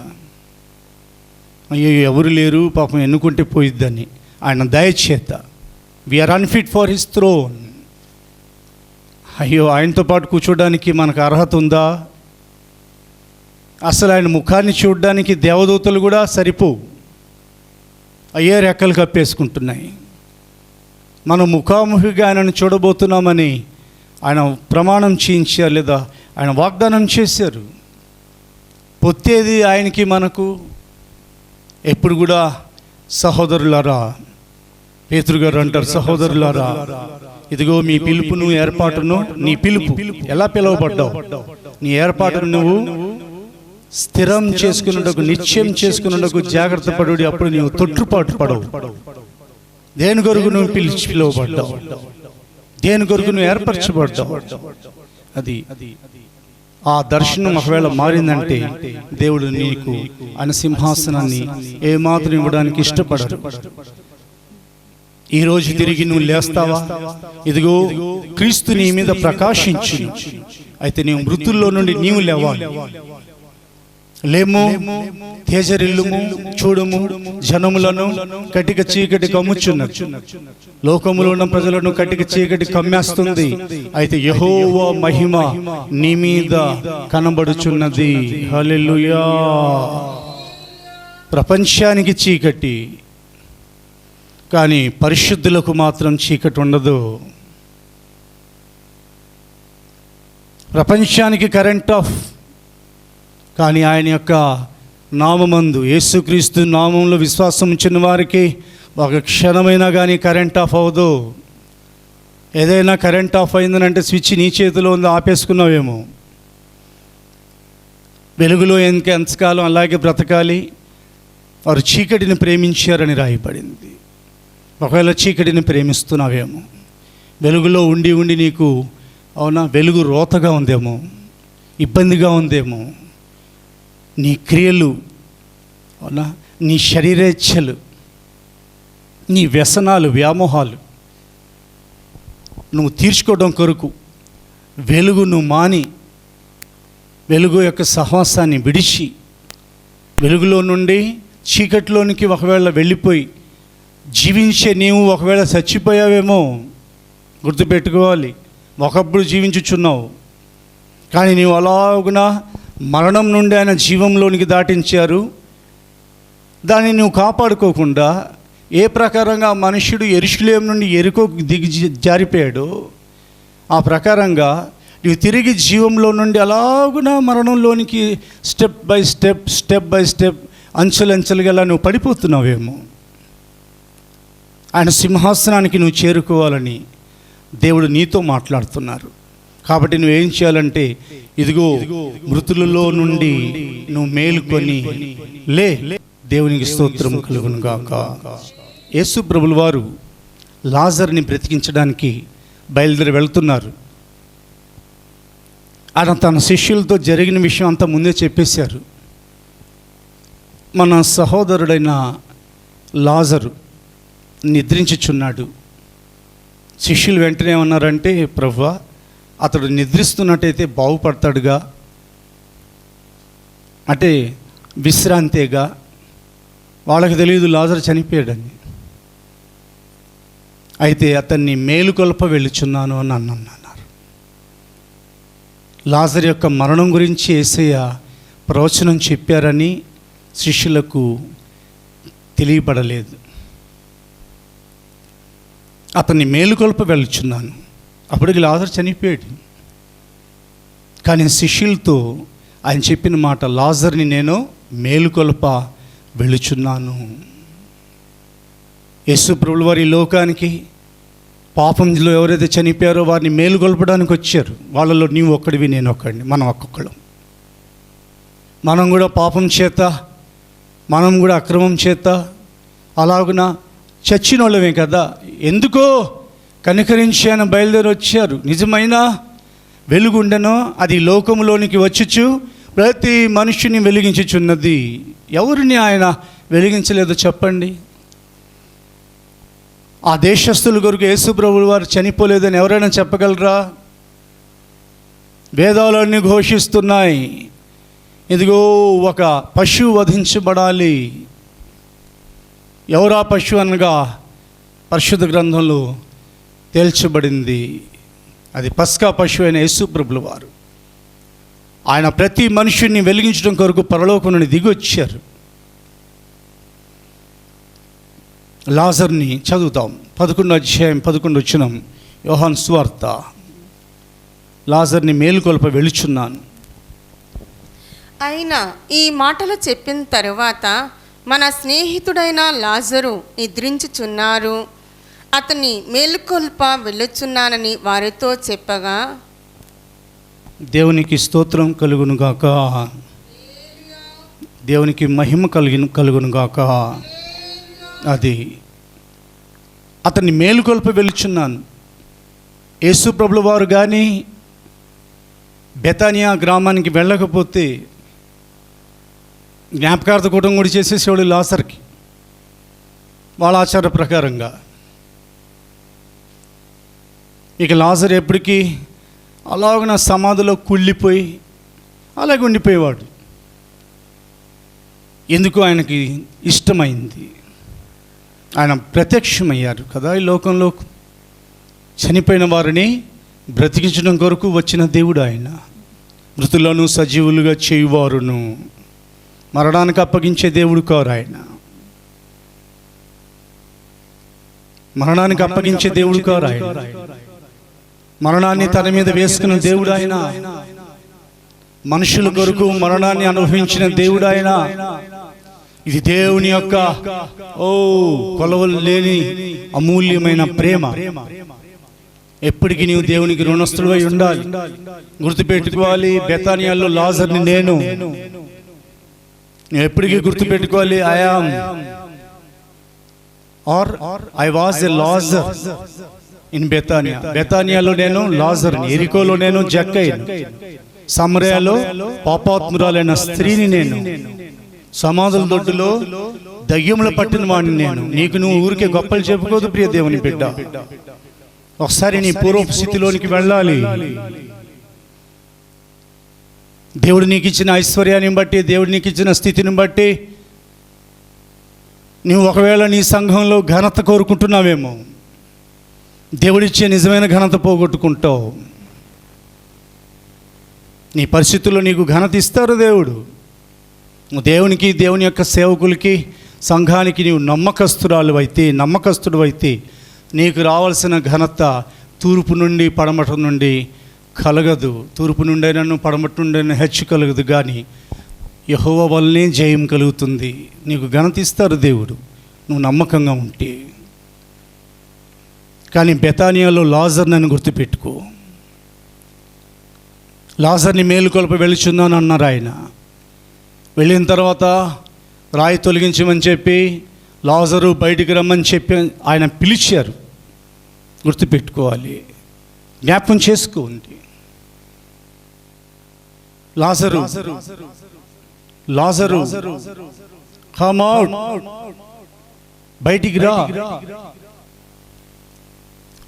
అయ్యో ఎవరు లేరు పాపం ఎన్నుకుంటే పోయిద్దని. ఆయన దయచేత we are unfit for his throne. అయ్యో ఆయనతో పాటు కూర్చోడానికి మనకు అర్హత ఉందా? అసలు ఆయన ముఖాన్ని చూడడానికి దేవదూతలు కూడా సరిపోవు, అయ్యే రెక్కలు కప్పేసుకుంటున్నాయి. మనం ముఖాముఖిగా ఆయనను చూడబోతున్నామని ఆయన ప్రమాణం చేయించారు, లేదా ఆయన వాగ్దానం చేశారు. పొత్తేది ఆయనకి మనకు. ఎప్పుడు కూడా సహోదరులారా, పేతురు గారు అంటారు, సహోదరులారా ఇదిగో మీ పిలుపును ఏర్పాటును, నీ పిలుపు ఎలా పిలువబడ్డావు, నీ ఏర్పాటును నువ్వు స్థిరం చేసుకున్నటకు, నిశ్చయం చేసుకున్నటకు జాగ్రత్త పడు. అప్పుడు నీవు తొట్టుపాటు పడవు. దేని కొరకు నువ్వు పిలువబడ్డావు, దేని కొరకు నువ్వు ఏర్పరచబడ్డావు. అది ఆ దర్శనం ఒకవేళ మారిందంటే దేవుడు నీకు ఆయన సింహాసనాన్ని ఏమాత్రం ఇవ్వడానికి ఇష్టపడరు. ఈరోజు తిరిగి నువ్వు లేస్తావా? ఇదిగో క్రీస్తు నీ మీద ప్రకాశించి, అయితే నీవు మృతుల్లో నుండి నీవు లేవాలి. లేము, తేజరిల్లుము, చూడుము, జనములను కటిక చీకటి కమ్ముచున్నది. లోకములో ఉన్న ప్రజలను కటిక చీకటి కమ్మేస్తుంది. అయితే యెహోవా మహిమ నీ మీద కనబడుచున్నది. హల్లెలూయా. ప్రపంచానికి చీకటి, కానీ పరిశుద్ధులకు మాత్రం చీకటి ఉండదు. ప్రపంచానికి కరెంట్ ఆఫ్, కానీ ఆయన యొక్క నామమందు, యేసుక్రీస్తు నామంలో విశ్వాసం ఉంచిన వారికి ఒక క్షణమైనా కానీ కరెంట్ ఆఫ్ అవ్వదు. ఏదైనా కరెంట్ ఆఫ్ అయిందనంటే స్విచ్ నీ చేతిలో ఉంది, ఆపేసుకున్నావేమో. వెలుగులో ఎంతకాలం అలాగే బ్రతకాలి. వారు చీకటిని ప్రేమించారని రాయబడింది. ఒకవేళ చీకటిని ప్రేమిస్తున్నావేమో, వెలుగులో ఉండి ఉండి నీకు అవునా వెలుగు రోతగా ఉందేమో, ఇబ్బందిగా ఉందేమో. నీ క్రియలు అవునా, నీ శరీరేచ్ఛలు, నీ వ్యసనాలు, వ్యామోహాలు నువ్వు తీర్చుకోవడం కొరకు వెలుగును మాని, వెలుగు యొక్క సహవాసాన్ని విడిచి, వెలుగులో నుండి చీకటిలోనికి ఒకవేళ వెళ్ళిపోయి జీవించే నీవు ఒకవేళ చచ్చిపోయావేమో గుర్తుపెట్టుకోవాలి. ఒకప్పుడు జీవించుచున్నావు, కానీ నీవు అలాగున మరణం నుండి ఆయన జీవంలోనికి దాటించారు. దాన్ని నువ్వు కాపాడుకోకుండా ఏ ప్రకారంగా మనుష్యుడు యెరూషలేము నుండి యెరికో దిగి జారిపోయాడో ఆ ప్రకారంగా నువ్వు తిరిగి జీవంలో నుండి అలాగున మరణంలోనికి స్టెప్ బై స్టెప్ అంచెలంచెలుగా నువ్వు పడిపోతున్నావేమో. ఆయన సింహాసనానికి నువ్వు చేరుకోవాలని దేవుడు నీతో మాట్లాడుతున్నారు. కాబట్టి నువ్వేం చేయాలంటే, ఇదిగో మృతులలో నుండి నువ్వు మేలుకొని లే. దేవునికి స్తోత్రం కలుగును గాక. యేసు ప్రభుల వారు లాజర్ని బ్రతికించడానికి బయలుదేరి వెళ్తున్నారు. ఆయన తన శిష్యులతో జరిగిన విషయం అంతా ముందే చెప్పేశారు. మన సహోదరుడైన లాజరు నిద్రించుచున్నాడు. శిష్యులు వెంటనే ఉన్నారంటే, ప్రభువా అతడు నిద్రిస్తున్నట్టయితే బాగుపడతాడుగా, అంటే విశ్రాంతేగా. వాళ్ళకి తెలియదు లాజరు చనిపోయాడని. అయితే అతన్ని మేలుకొల్ప వెళ్ళుచున్నాను అని అన్నారు. లాజరు యొక్క మరణం గురించి యేసయ్య ప్రవచనం చెప్పారని శిష్యులకు తెలియబడలేదు. అతన్ని మేలుకొల్ప వెళ్ళుచున్నాను. అప్పటికి లాజరు చనిపోయాడు. కానీ శిష్యులతో ఆయన చెప్పిన మాట, లాజర్ని నేను మేలుకొల్ప వెళ్ళుచున్నాను. యేసు ప్రభువు వారి లోకానికి పాపంలో ఎవరైతే చనిపోయారో వారిని మేలుకొల్పడానికి వచ్చారు. వాళ్ళలో నీవు ఒక్కడివి, నేను ఒక్కడిని, మనం ఒక్కొక్కడు. మనం కూడా పాపం చేత, మనం కూడా అక్రమం చేత అలాగున చచ్చిన వాళ్ళమే కదా. ఎందుకో కనికరించి ఆయన బయలుదేరి వచ్చారు. నిజమైన వెలుగుండెనో అది లోకంలోనికి వచ్చుచు ప్రతి మనుషుని వెలిగించుచున్నది. ఎవరిని ఆయన వెలిగించలేదో చెప్పండి. ఆ దేశస్థుల కొరకు యేసు ప్రభువు వారు చనిపోలేదని ఎవరైనా చెప్పగలరా? వేదాలన్నీ ఘోషిస్తున్నాయి, ఇదిగో ఒక పశువు వధించబడాలి. ఎవరా పశువు అనగా పరిశుద్ధ గ్రంథంలో తేల్చబడింది. అది పస్కా పశువు అయిన యేసు ప్రభుల వారు. ఆయన ప్రతి మనుషుడిని వెలిగించడం కొరకు పరలోకం నుండి దిగి వచ్చారు. లాజర్ని చదువుతాం. 11వ అధ్యాయం 11వ వచనం, యోహాను సువార్త. లాజర్ని మేలుకొల్ప వెళుచున్నాను. అయినా ఈ మాటలు చెప్పిన తరువాత మన స్నేహితుడైన లాజరు నిద్రించుచున్నారు, అతన్ని మేలుకొల్ప వెళ్ళుచున్నానని వారితో చెప్పగా, దేవునికి స్తోత్రం కలుగునుగాక. దేవునికి మహిమ కలుగునుగాక. అది అతన్ని మేలుకొల్ప వెళుచున్నాను. యేసు ప్రభుల వారు కానీ బెతానియా గ్రామానికి వెళ్ళకపోతే జ్ఞాపకార్థ కూటం కూడా చేసేసేవాడు లాజర్కి, వాళ్ళ ఆచార ప్రకారంగా. ఇక లాజర్ ఎప్పటికీ అలాగ సమాధిలో కుళ్ళిపోయి అలాగే ఉండిపోయేవాడు. ఎందుకు ఆయనకి ఇష్టమైంది, ఆయన ప్రత్యక్షమయ్యారు కదా ఈ లోకంలో. చనిపోయిన వారిని బ్రతికించడం కొరకు వచ్చిన దేవుడు ఆయన. మృతులను సజీవులుగా చేయువారును, మరణానికి అప్పగించే దేవుడు కారు ఆయన. మరణానికి అప్పగించే దేవుడు కారు ఆయన. మరణాన్ని తన మీద వేసుకున్న దేవుడు ఆయన. మనుషుల కొరకు మరణాన్ని అనుభవించిన దేవుడు ఆయన. ఇది దేవుని యొక్క కొలవలు లేని అమూల్యమైన ప్రేమ. ఎప్పటికీ నీవు దేవునికి రుణస్థుడివై ఉండాలి. గుర్తుపెట్టుకోవాలి, బెతానియాలో లాజర్ని నేను ఎప్పటికీ గుర్తుపెట్టుకోవాలి. I was a Lazar in Bethania. బెతానియాలో నేను లాజర్ని, ఎరికోలో నేను జక్కయ్యను, సమరయాలో పాపాత్మురాలైన స్త్రీని నేను, సమాధుల దొడ్డులో దయ్యములు పట్టిన వాడిని నేను. నీకు నువ్వు ఊరికే గొప్పలు చెప్పుకోదు ప్రియ దేవుని బిడ్డ. ఒకసారి నీ పూర్వపు స్థితిలోనికి వెళ్ళాలి. దేవుడు నీకు ఇచ్చిన ఐశ్వర్యాన్ని బట్టి, దేవుడు నీకు ఇచ్చిన స్థితిని బట్టి నువ్వు ఒకవేళ నీ సంఘంలో ఘనత కోరుకుంటున్నావేమో, దేవుడిచ్చే నిజమైన ఘనత పోగొట్టుకుంటావు. నీ పరిస్థితుల్లో నీకు ఘనత ఇస్తారు దేవుడు. దేవునికి, దేవుని యొక్క సేవకులకి, సంఘానికి నీవు నమ్మకస్తుడు అయితే నీకు రావాల్సిన ఘనత తూర్పు నుండి పడమట నుండి కలగదు. తూర్పు నుండైనను పడమట నుండైనా హెచ్చు కలగదు, కానీ యెహోవా వల్లనే జయం కలుగుతుంది. నీకు ఘనత ఇస్తారు దేవుడు, నువ్వు నమ్మకంగా ఉంటే. కానీ బెతానియాలో లాజర్ నన్ను గుర్తుపెట్టుకో. లాజర్ని మేలుకొల్ప వెళుచున్నాను అన్నారు ఆయన. వెళ్ళిన తర్వాత రాయి తొలగించమని చెప్పి, లాజరు బయటికి రమ్మని చెప్పి ఆయన పిలిచారు. గుర్తుపెట్టుకోవాలి, జ్ఞాపకం చేసుకోండి. లాజరు కమ్ అవుట్, బయటికి రా.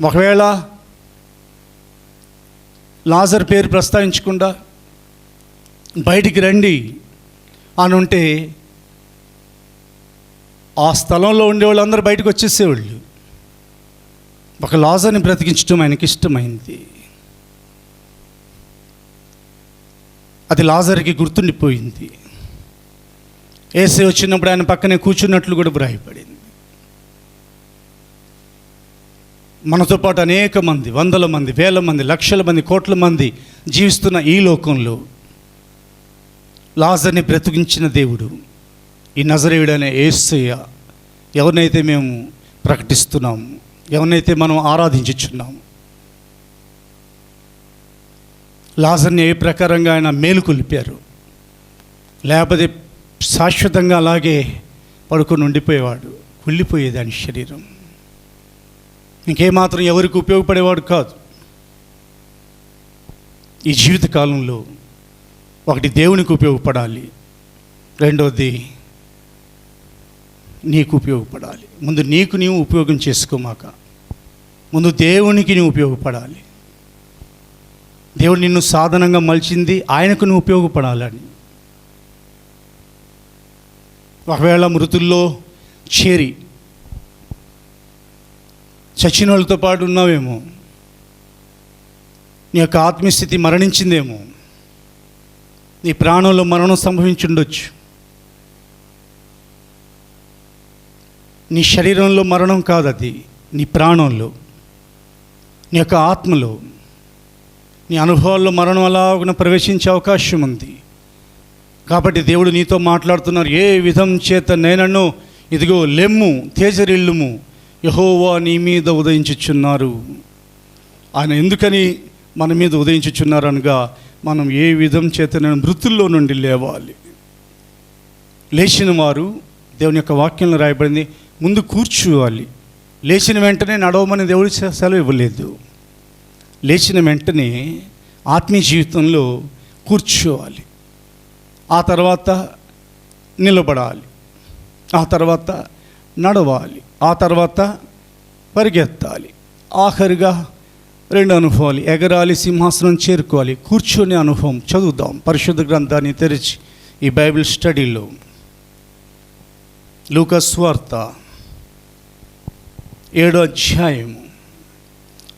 ఒకవేళ లాజర్ పేరు ప్రస్తావించకుండా బయటికి రండి అని ఉంటే ఆ స్థలంలో ఉండేవాళ్ళు అందరూ బయటకు వచ్చేసేవాళ్ళు. ఒక లాజర్ని బ్రతికించడం ఆయనకి ఇష్టమైంది. అది లాజర్కి గుర్తుండిపోయింది. యేసు వచ్చినప్పుడు ఆయన పక్కనే కూర్చున్నట్లు కూడా వ్రాయబడింది. మనతో పాటు అనేక మంది, వందల మంది, వేల మంది, లక్షల మంది, కోట్ల మంది జీవిస్తున్న ఈ లోకంలో లాజర్ని బ్రతికించిన దేవుడు ఈ నజరేయుడనే యేసయ్య, ఎవరినైతే మేము ప్రకటిస్తున్నాము, ఎవరినైతే మనం ఆరాధించుచున్నాము, లాజర్ని ఏ ప్రకారంగా ఆయన మేలుకొల్పారు. లేకపోతే శాశ్వతంగా అలాగే పడుకొని ఉండిపోయేవాడు, కుళ్ళిపోయేదాని శరీరం. ఇంకేమాత్రం ఎవరికి ఉపయోగపడేవాడు కాదు. ఈ జీవిత కాలంలో ఒకటి దేవునికి ఉపయోగపడాలి, రెండోది నీకు ఉపయోగపడాలి. ముందు నీకు నీవు ఉపయోగం చేసుకోమాక, ముందు దేవునికి నీవు ఉపయోగపడాలి. దేవుడు నిన్ను సాధనంగా మలిచింది ఆయనకు నువ్వు ఉపయోగపడాలని. ఒకవేళ మృతుల్లో చేరి చచ్చిన వాళ్ళతో పాటు ఉన్నావేమో, నీ యొక్క ఆత్మస్థితి మరణించిందేమో, నీ ప్రాణంలో మరణం సంభవించి ఉండొచ్చు. నీ శరీరంలో మరణం కాదు, అది నీ ప్రాణంలో, నీ యొక్క ఆత్మలో, నీ అనుభవాల్లో మరణం అలాగున ప్రవేశించే అవకాశం ఉంది. కాబట్టి దేవుడు నీతో మాట్లాడుతున్నారు. ఏ విధం చేత నేనను ఇదిగో లెమ్ము, తేజరిల్లుము, యెహోవా నీ మీద ఉదయించుచున్నారు. ఆయన ఎందుకని మన మీద ఉదయించుచున్నారు అనగా, మనం ఏ విధం చేత నేను మృతుల్లో నుండి లేవాలి. లేచిన వారు, దేవుని యొక్క వాక్యంలో రాయబడింది, ముందు కూర్చోవాలి. లేచిన వెంటనే నడవమని దేవుడు సెలవు ఇవ్వలేదు. లేచిన వెంటనే ఆత్మీయ జీవితంలో కూర్చోవాలి, ఆ తర్వాత నిలబడాలి, ఆ తర్వాత నడవాలి, ఆ తర్వాత పరిగెత్తాలి, ఆఖరిగా 2 అనుభవాలు, ఎగరాలి, సింహాసనం చేరుకోవాలి, కూర్చొని అనుభవం. చదువుదాం పరిశుద్ధ గ్రంథాన్ని తెరిచి ఈ బైబిల్ స్టడీలో లూకా సువార్త 7వ అధ్యాయము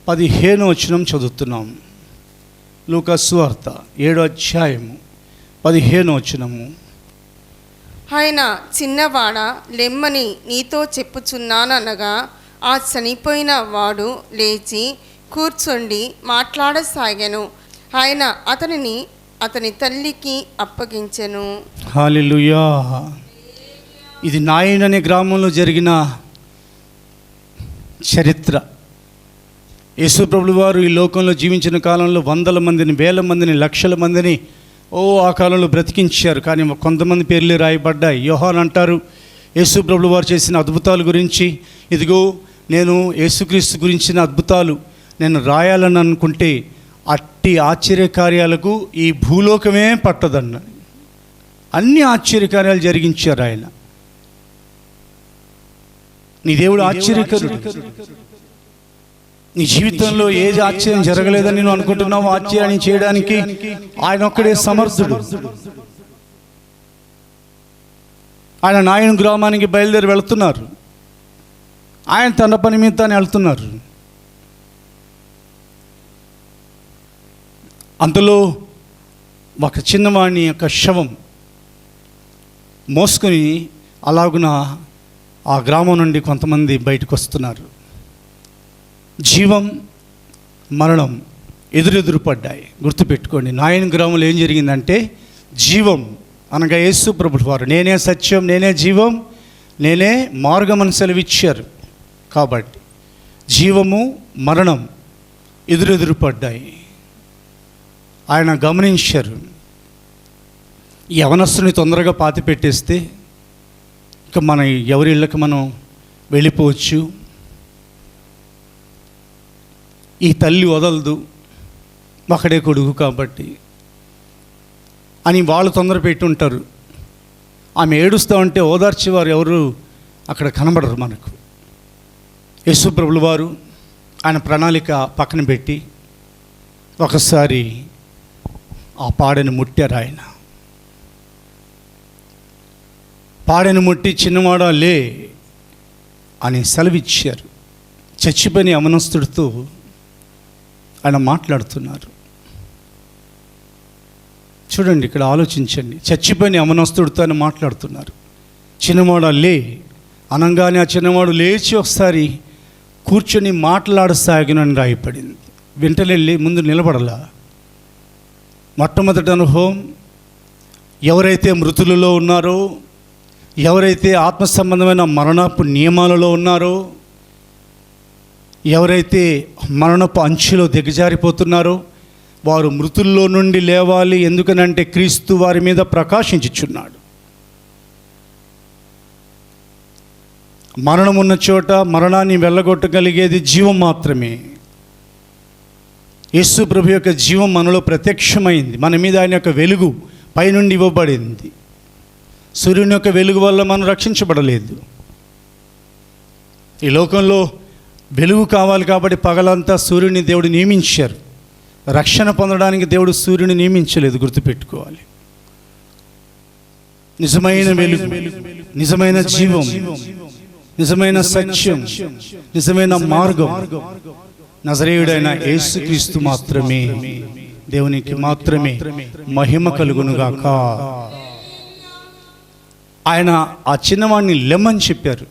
15వ వచనం చదువుతున్నాం. లూకా సువార్త 7వ అధ్యాయము 15వ వచనము. ఆయన చిన్నవాడ లెమ్మని నీతో చెప్పుచున్నాననగా ఆ చనిపోయిన వాడు లేచి కూర్చొండి మాట్లాడసాగాను. ఆయన అతనిని అతని తల్లికి అప్పగించెను. హల్లెలూయా. ఇది నాయన్ అనే గ్రామంలో జరిగిన చరిత్ర. యేసు ప్రభువు వారు ఈ లోకంలో జీవించిన కాలంలో వందల మందిని, వేల మందిని, లక్షల మందిని ఆ కాలంలో బ్రతికించారు. కానీ కొంతమంది పేర్లే రాయబడ్డాయి. యోహాను అంటారు యేసు ప్రభువు వారు చేసిన అద్భుతాల గురించి, ఇదిగో నేను యేసుక్రీస్తు గురించిన అద్భుతాలు నేను రాయాలని అనుకుంటే అట్టి ఆశ్చర్యకార్యాలకు ఈ భూలోకమే పట్టదన్న. అన్ని ఆశ్చర్యకార్యాలు జరిగించారు ఆయన. నీ దేవుడు ఆశ్చర్యకరుడు. నీ జీవితంలో ఏది ఆశ్చర్యం జరగలేదని నువ్వు అనుకుంటున్నావు, ఆశ్చర్యాన్ని చేయడానికి ఆయన ఒక్కడే సమర్థుడు. ఆయన నాయన్ గ్రామానికి బయలుదేరి వెళుతున్నారు. ఆయన తన పని మీద తాను వెళ్తున్నారు. అంతలో ఒక చిన్నవాణి యొక్క శవం మోసుకొని అలాగున ఆ గ్రామం నుండి కొంతమంది బయటకు వస్తున్నారు. జీవం మరణం ఎదురెదురు పడ్డాయి. గుర్తుపెట్టుకోండి, నాయన్ గ్రామంలో ఏం జరిగిందంటే జీవం అనగా యేసు ప్రభువు వారు నేనే సత్యం, నేనే జీవం, నేనే మార్గం అని సెలవిచ్చారు. కాబట్టి జీవము మరణం ఎదురెదురు పడ్డాయి. ఆయన గమనించారు, ఈ యవనస్తుని తొందరగా పాతి పెట్టేస్తే ఇక మన ఎవరి ఇళ్ళకి మనం వెళ్ళిపోవచ్చు, ఈ తల్లి వదలదు, ఒకడే కొడుకు కాబట్టి అని వాళ్ళు తొందర పెట్టి ఉంటారు. ఆమె ఏడుస్తూ ఉంటే ఓదార్చేవారు ఎవరు అక్కడ కనబడరు మనకు. యేసు ప్రభువు వారు ఆయన ప్రణాళిక పక్కన పెట్టి ఒకసారి ఆ పాడెను ముట్టారు. ఆయన పాడెను ముట్టి చిన్నవాడా లే అని సెలవిచ్చారు. చచ్చిపోయిన యవనస్తుడితో ఆయన మాట్లాడుతున్నారు. చూడండి, ఇక్కడ ఆలోచించండి. చచ్చిపోయిన యవనస్తుడితో ఆయన మాట్లాడుతున్నారు. చిన్నవాడా లే అనగానే ఆ చిన్నవాడు లేచి ఒకసారి కూర్చొని మాట్లాడసాగినని రాయపడింది. వెంటనే ముందు నిలబడలా. మొట్టమొదటి అనుభవం, ఎవరైతే మృతులలో ఉన్నారో, ఎవరైతే ఆత్మ సంబంధమైన మరణపు నియమాలలో ఉన్నారో, ఎవరైతే మరణపు అంచులో దిగజారిపోతున్నారో వారు మృతుల్లో నుండి లేవాలి. ఎందుకనంటే క్రీస్తు వారి మీద ప్రకాశించుచున్నాడు. మరణం ఉన్న చోట మరణాన్ని వెళ్ళగొట్టగలిగేది జీవం మాత్రమే. యేసు ప్రభు యొక్క జీవం మనలో ప్రత్యక్షమైంది. మన మీద ఆయన యొక్క వెలుగు పైనుండి ఇవ్వబడింది. సూర్యుని యొక్క వెలుగు వల్ల మనం రక్షించబడలేదు. ఈ లోకంలో వెలుగు కావాలి కాబట్టి పగలంతా సూర్యుని దేవుడు నియమించారు. రక్షణ పొందడానికి దేవుడు సూర్యుని నియమించలేదు. గుర్తుపెట్టుకోవాలి. నిజమైన వెలుగు, నిజమైన జీవం, నిజమైన సత్యం, నిజమైన మార్గం నజరేయుడైన యేసుక్రీస్తు మాత్రమే. దేవునికి మాత్రమే మహిమ కలుగునుగాక. ఆయన ఆ చిన్నవాడిని లెమ్మని చెప్పారు.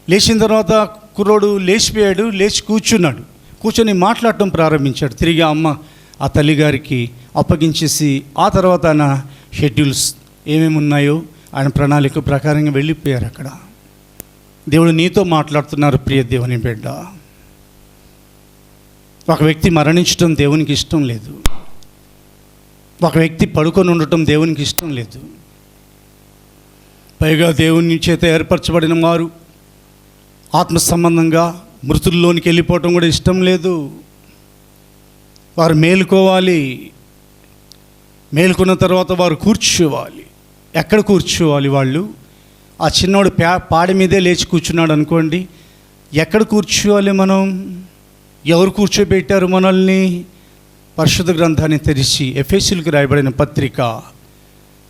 లేచిన తర్వాత కుర్రోడు లేచిపోయాడు. లేచి కూర్చున్నాడు. కూర్చొని మాట్లాడటం ప్రారంభించాడు. తిరిగి ఆ తల్లిగారికి అప్పగించేసి ఆ తర్వాత ఆయన షెడ్యూల్స్ ఏమేమి ఉన్నాయో ఆయన ప్రణాళిక ప్రకారంగా వెళ్ళిపోయారు. అక్కడ దేవుడు నీతో మాట్లాడుతున్నారు ప్రియ దేవుని బిడ్డ. ఒక వ్యక్తి మరణించడం దేవునికి ఇష్టం లేదు. ఒక వ్యక్తి పడుకొని ఉండటం దేవునికి ఇష్టం లేదు. పైగా దేవుని చేత ఏర్పరచబడిన వారు ఆత్మ సంబంధంగా మృతుల్లోనికి వెళ్ళిపోవటం కూడా ఇష్టం లేదు. వారు మేలుకోవాలి. మేలుకున్న తర్వాత వారు కూర్చోవాలి. ఎక్కడ కూర్చోవాలి వాళ్ళు? ఆ చిన్నోడు పాడి మీదే లేచి కూర్చున్నాడు అనుకోండి, ఎక్కడ కూర్చోవాలి మనం? ఎవరు కూర్చోబెట్టారు మనల్ని? పరిశుద్ధ గ్రంథాన్ని తెరిచి ఎఫెసీయులకు రాయబడిన పత్రిక,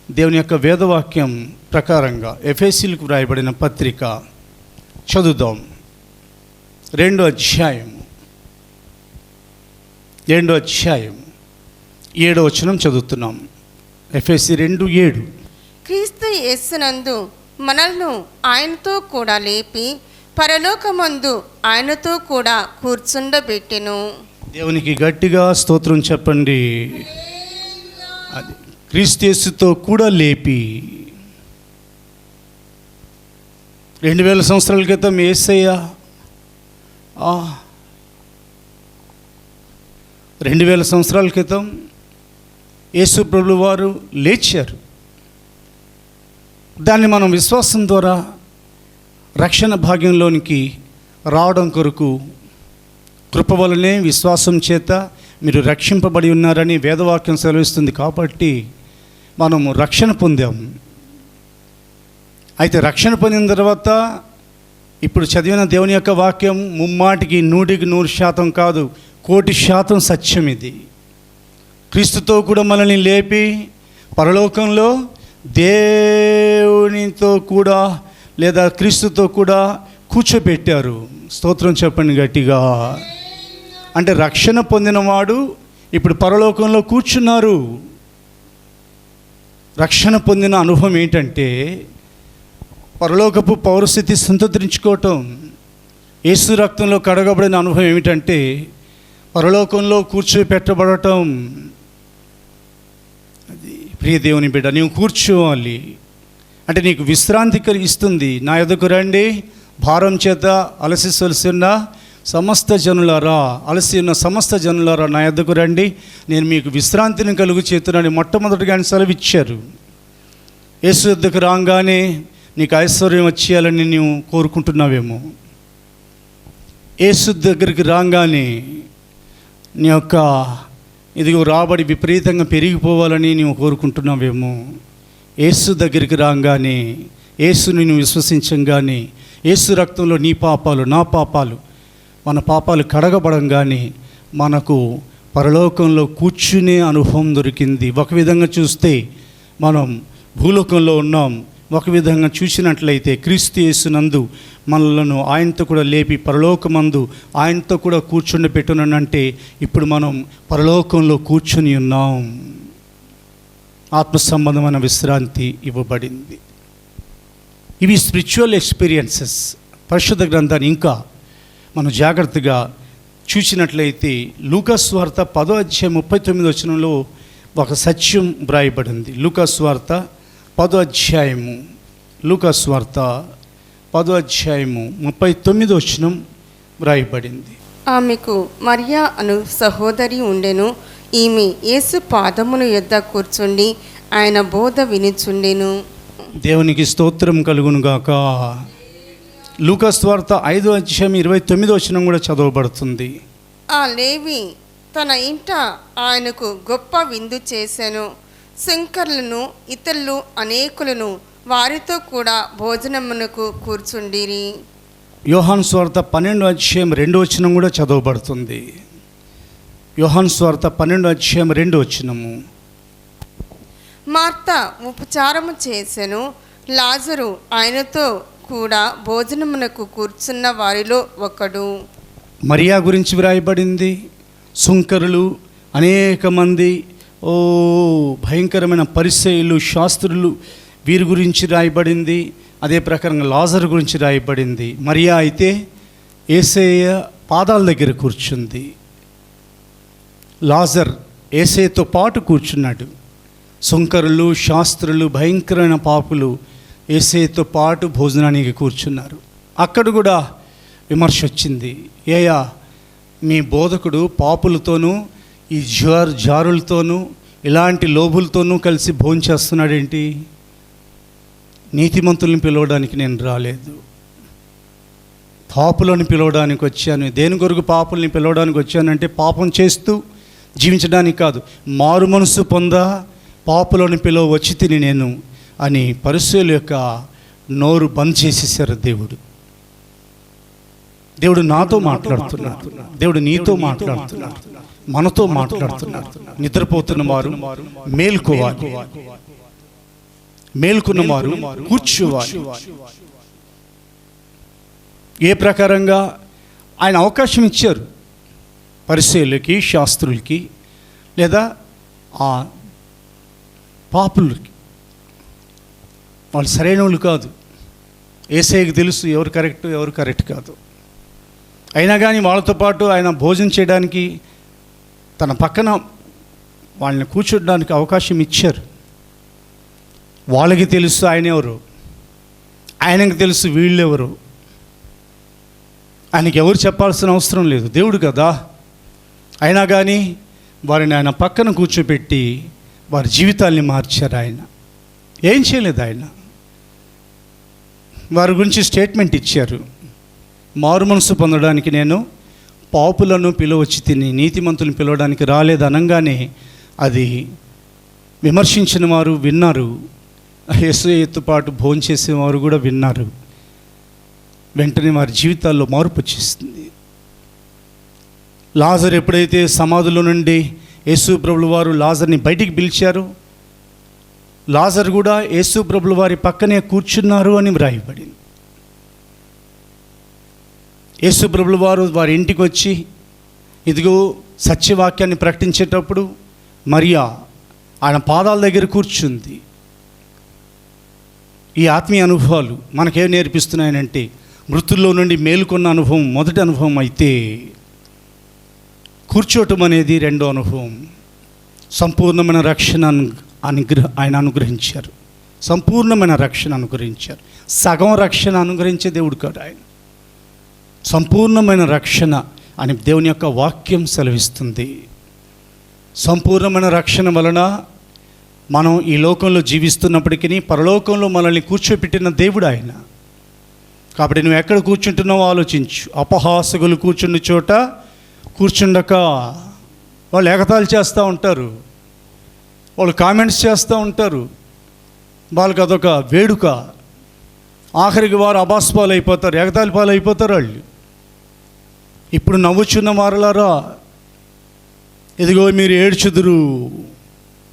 దేవుని యొక్క వేదవాక్యం ప్రకారంగా ఎఫెసీయులకు రాయబడిన పత్రిక చదువుదాం. 2వ అధ్యాయం 7వ వచనం చదువుతున్నాం. ఎఫెసీ 2:7. క్రీస్తు యేసునందు మనల్ని ఆయనతో కూడా లేపి పరలోకమందు ఆయనతో కూడా కూర్చుండబెట్టెను. దేవునికి గట్టిగా స్తోత్రం చెప్పండి. అది క్రీస్తు యేసుతో కూడా లేపి. 2000 సంవత్సరాల క్రితం యేసయ్య 2000 సంవత్సరాల క్రితం యేసు ప్రభువు వారు లేచారు. దాన్ని మనం విశ్వాసం ద్వారా రక్షణ భాగ్యంలోనికి రావడం కొరకు కృప వలనే విశ్వాసం చేత మీరు రక్షింపబడి ఉన్నారని వేదవాక్యం సెలవిస్తుంది. కాబట్టి మనము రక్షణ పొందాము. అయితే రక్షణ పొందిన తర్వాత ఇప్పుడు చదివిన దేవుని యొక్క వాక్యం ముమ్మాటికి 100% కాదు, 1,000,000 సత్యం. ఇది క్రీస్తుతో కూడా మనల్ని లేపి పరలోకంలో దేవునితో కూడా లేదా క్రీస్తుతో కూడా కూర్చోబెట్టారు. స్తోత్రం చెప్పండి గట్టిగా. అంటే రక్షణ పొందినవాడు ఇప్పుడు పరలోకంలో కూర్చున్నారు. రక్షణ పొందిన అనుభవం ఏంటంటే పరలోకపు పౌరస్థితి సంతరించుకోవటం. యేసు రక్తంలో కడగబడిన అనుభవం ఏమిటంటే పరలోకంలో కూర్చోపెట్టబడటం. అది ప్రియ దేవుని బిడ్డ, నీవు కూర్చోవాలి అంటే నీకు విశ్రాంతి కలిగిస్తుంది. నా ఎదుకు రండి భారం చేత అలసి సొలసి ఉన్న సమస్త జనులారా, అలసి ఉన్న సమస్త జనులారా నా ఎదుకు రండి, నేను మీకు విశ్రాంతిని కలుగు చేతున్నాను. మొట్టమొదటిగా ఆయన సెలవిచ్చారు. యేసు వద్దకు రాగానే నీకు ఐశ్వర్యం వచ్చేయాలని నీవు కోరుకుంటున్నావేమో. యేసు దగ్గరికి రాగానే నీ యొక్క ఇదిగో రాబడి విపరీతంగా పెరిగిపోవాలని నీవు కోరుకుంటున్నావేమో. యేసు దగ్గరికి రాగానే, యేసుని నువ్వు విశ్వసించంగానే, యేసు రక్తంలో నీ పాపాలు నా పాపాలు మన పాపాలు కడగబడంగానే మనకు పరలోకంలో కూర్చునే అనుభవం దొరికింది. ఒక విధంగా చూస్తే మనం భూలోకంలో ఉన్నాం, ఒక విధంగా చూసినట్లయితే క్రీస్తు యేసునందు మనలను ఆయనతో కూడా లేపి పరలోకమందు ఆయనతో కూడా కూర్చుండబెట్టునంటే ఇప్పుడు మనం పరలోకంలో కూర్చుని ఉన్నాం. ఆత్మ సంబంధమైన విశ్రాంతి ఇవ్వబడింది. ఇవి స్పిరిచువల్ ఎక్స్పీరియన్సెస్. పరిశుద్ధ గ్రంథాన్ని ఇంకా మనం జాగ్రత్తగా చూసినట్లయితే లూకా సువార్త 10వ అధ్యాయం 39వ వచనంలో ఒక సత్యం వ్రాయబడింది. లూకా సువార్త 10వ అధ్యాయము, లూకా సువార్త 10వ అధ్యాయము 39వ వచనం వ్రాయబడింది. ఆమెకు మరియా అను సహోదరి ఉండెను. ఈమె యేసు పాదముల యొద్ద కూర్చుండి ఆయన బోధ వినుచుండెను. దేవునికి స్తోత్రం కలుగునుగాక. లూకా సువార్త 5వ అధ్యాయం 29వ వచనం కూడా చదవబడుతుంది. ఆ లేవి తన ఇంట ఆయనకు గొప్ప విందు చేసెను. శంకరులను ఇతరులు అనేకులను వారితో కూడా భోజనమునకు కూర్చుండిరి. యోహాను సువార్త 12వ అధ్యాయం 2వ వచనం కూడా చదవబడుతుంది. యోహాను సువార్త 12వ అధ్యాయం 2వ వచనము. మార్త ఉపచారము చేసెను. లాజరు ఆయనతో కూడా భోజనమునకు కూర్చున్న వారిలో ఒకడు. మరియా గురించి వ్రాయబడింది. సుంకరులు అనేక మంది, భయంకరమైన పరిసయ్యులు, శాస్త్రులు, వీరి గురించి రాయబడింది. అదే ప్రకారంగా లాజరు గురించి రాయబడింది. మరియా అయితే యేసయ్య పాదాల దగ్గర కూర్చుంది. లాజర్ యేసయ్యతో పాటు కూర్చున్నాడు. సుంకరులు, శాస్త్రులు, భయంకరమైన పాపులు యేసయ్యతో పాటు భోజనానికి కూర్చున్నారు. అక్కడ కూడా విమర్శ వచ్చింది. ఏయా, మీ బోధకుడు పాపులతోనూ ఈ జారులతోనూ ఇలాంటి లోబులతోనూ కలిసి భోంచేస్తున్నాడేంటి? నీతిమంతుల్ని పిలవడానికి నేను రాలేదు, పాపులను పిలవడానికి వచ్చాను. దేని కొరకు పాపుల్ని పిలవడానికి వచ్చానంటే పాపం చేస్తూ జీవించడానికి కాదు, మారు మనసు పొందా పాపులను పిలువ వచ్చి తిని నేను అని పరిసయ్యుల యొక్క నోరు బంద్ చేసేసారు దేవుడు. దేవుడు నాతో మాట్లాడుతున్నాడు, దేవుడు నీతో మాట్లాడుతున్నాడు, మనతో మాట్లాడుతున్నాడు. నిద్రపోతున్న వారు మేల్కోవాలి, మేల్కొన్న వారు కూర్చోవాలి. ఏ ప్రకారంగా ఆయన అవకాశం ఇచ్చారు పరిసయ్యులకి, శాస్త్రులకి, లేదా ఆ పాపులకి. వాళ్ళు సరైన వాళ్ళు కాదు. యేసయ్యకి తెలుసు ఎవరు కరెక్ట్ ఎవరు కరెక్ట్ కాదు. అయినా కానీ వాళ్ళతో పాటు ఆయన భోజనం చేయడానికి తన పక్కన వాళ్ళని కూర్చోడానికి అవకాశం ఇచ్చారు. వాళ్ళకి తెలుసు ఆయన ఎవరు, ఆయనకి తెలుసు వీళ్ళెవరు. ఆయనకి ఎవరు చెప్పాల్సిన అవసరం లేదు, దేవుడు కదా. అయినా కానీ వారిని ఆయన పక్కన కూర్చోపెట్టి వారి జీవితాల్ని మార్చారు. ఆయన ఏం చేయలేదు, ఆయన వారి గురించి స్టేట్మెంట్ ఇచ్చారు. మారు మనసు పొందడానికి నేను పాపులను పిలవచ్చి తిని నీతిమంతులను పిలవడానికి రాలేదు అనగానే అది విమర్శించిన వారు విన్నారు, యేసయ్యతో పాటు భోంచేసేవారు కూడా విన్నారు. వెంటనే వారి జీవితాల్లో మార్పు వచ్చేస్తుంది. లాజరు ఎప్పుడైతే సమాధిలో నుండి యేసు ప్రభుల వారు లాజర్ని బయటికి పిలిచారు, లాజర్ కూడా యేసు ప్రభుల వారి పక్కనే కూర్చున్నారు అని వ్రాయబడింది. యేసు ప్రభుల వారు వారి ఇంటికి వచ్చి ఇదిగో సత్యవాక్యాన్ని ప్రకటించేటప్పుడు మరియా ఆయన పాదాల దగ్గర కూర్చుంది. ఈ ఆత్మీయ అనుభవాలు మనకేం నేర్పిస్తున్నాయనంటే, మృతుల్లో నుండి మేలుకొన్న అనుభవం మొదటి అనుభవం అయితే, కూర్చోటం అనేది రెండో అనుభవం. సంపూర్ణమైన రక్షణ ఆయన అనుగ్రహించారు. సంపూర్ణమైన రక్షణ అనుగ్రహించారు. సగం రక్షణ అనుగ్రహించే దేవుడు కాదు ఆయన. సంపూర్ణమైన రక్షణ అని దేవుని యొక్క వాక్యం సెలవిస్తుంది. సంపూర్ణమైన రక్షణ వలన మనం ఈ లోకంలో జీవిస్తున్నప్పటికీ పరలోకంలో మనల్ని కూర్చోపెట్టిన దేవుడు ఆయన. కాబట్టి నువ్వు ఎక్కడ కూర్చుంటున్నావో ఆలోచించు. అపహాసకులు కూర్చున్న చోట కూర్చుండక, వాళ్ళు ఎగతాళి చేస్తూ ఉంటారు, వాళ్ళు కామెంట్స్ చేస్తూ ఉంటారు, వాళ్ళకి అదొక వేడుక. ఆఖరికి వారు అబాస్పాలు అయిపోతారు, ఎగతాళి పాలు అయిపోతారు వాళ్ళు. ఇప్పుడు నవ్వుచున్న వారలారా, ఇదిగో మీరు ఏడ్చుదురు,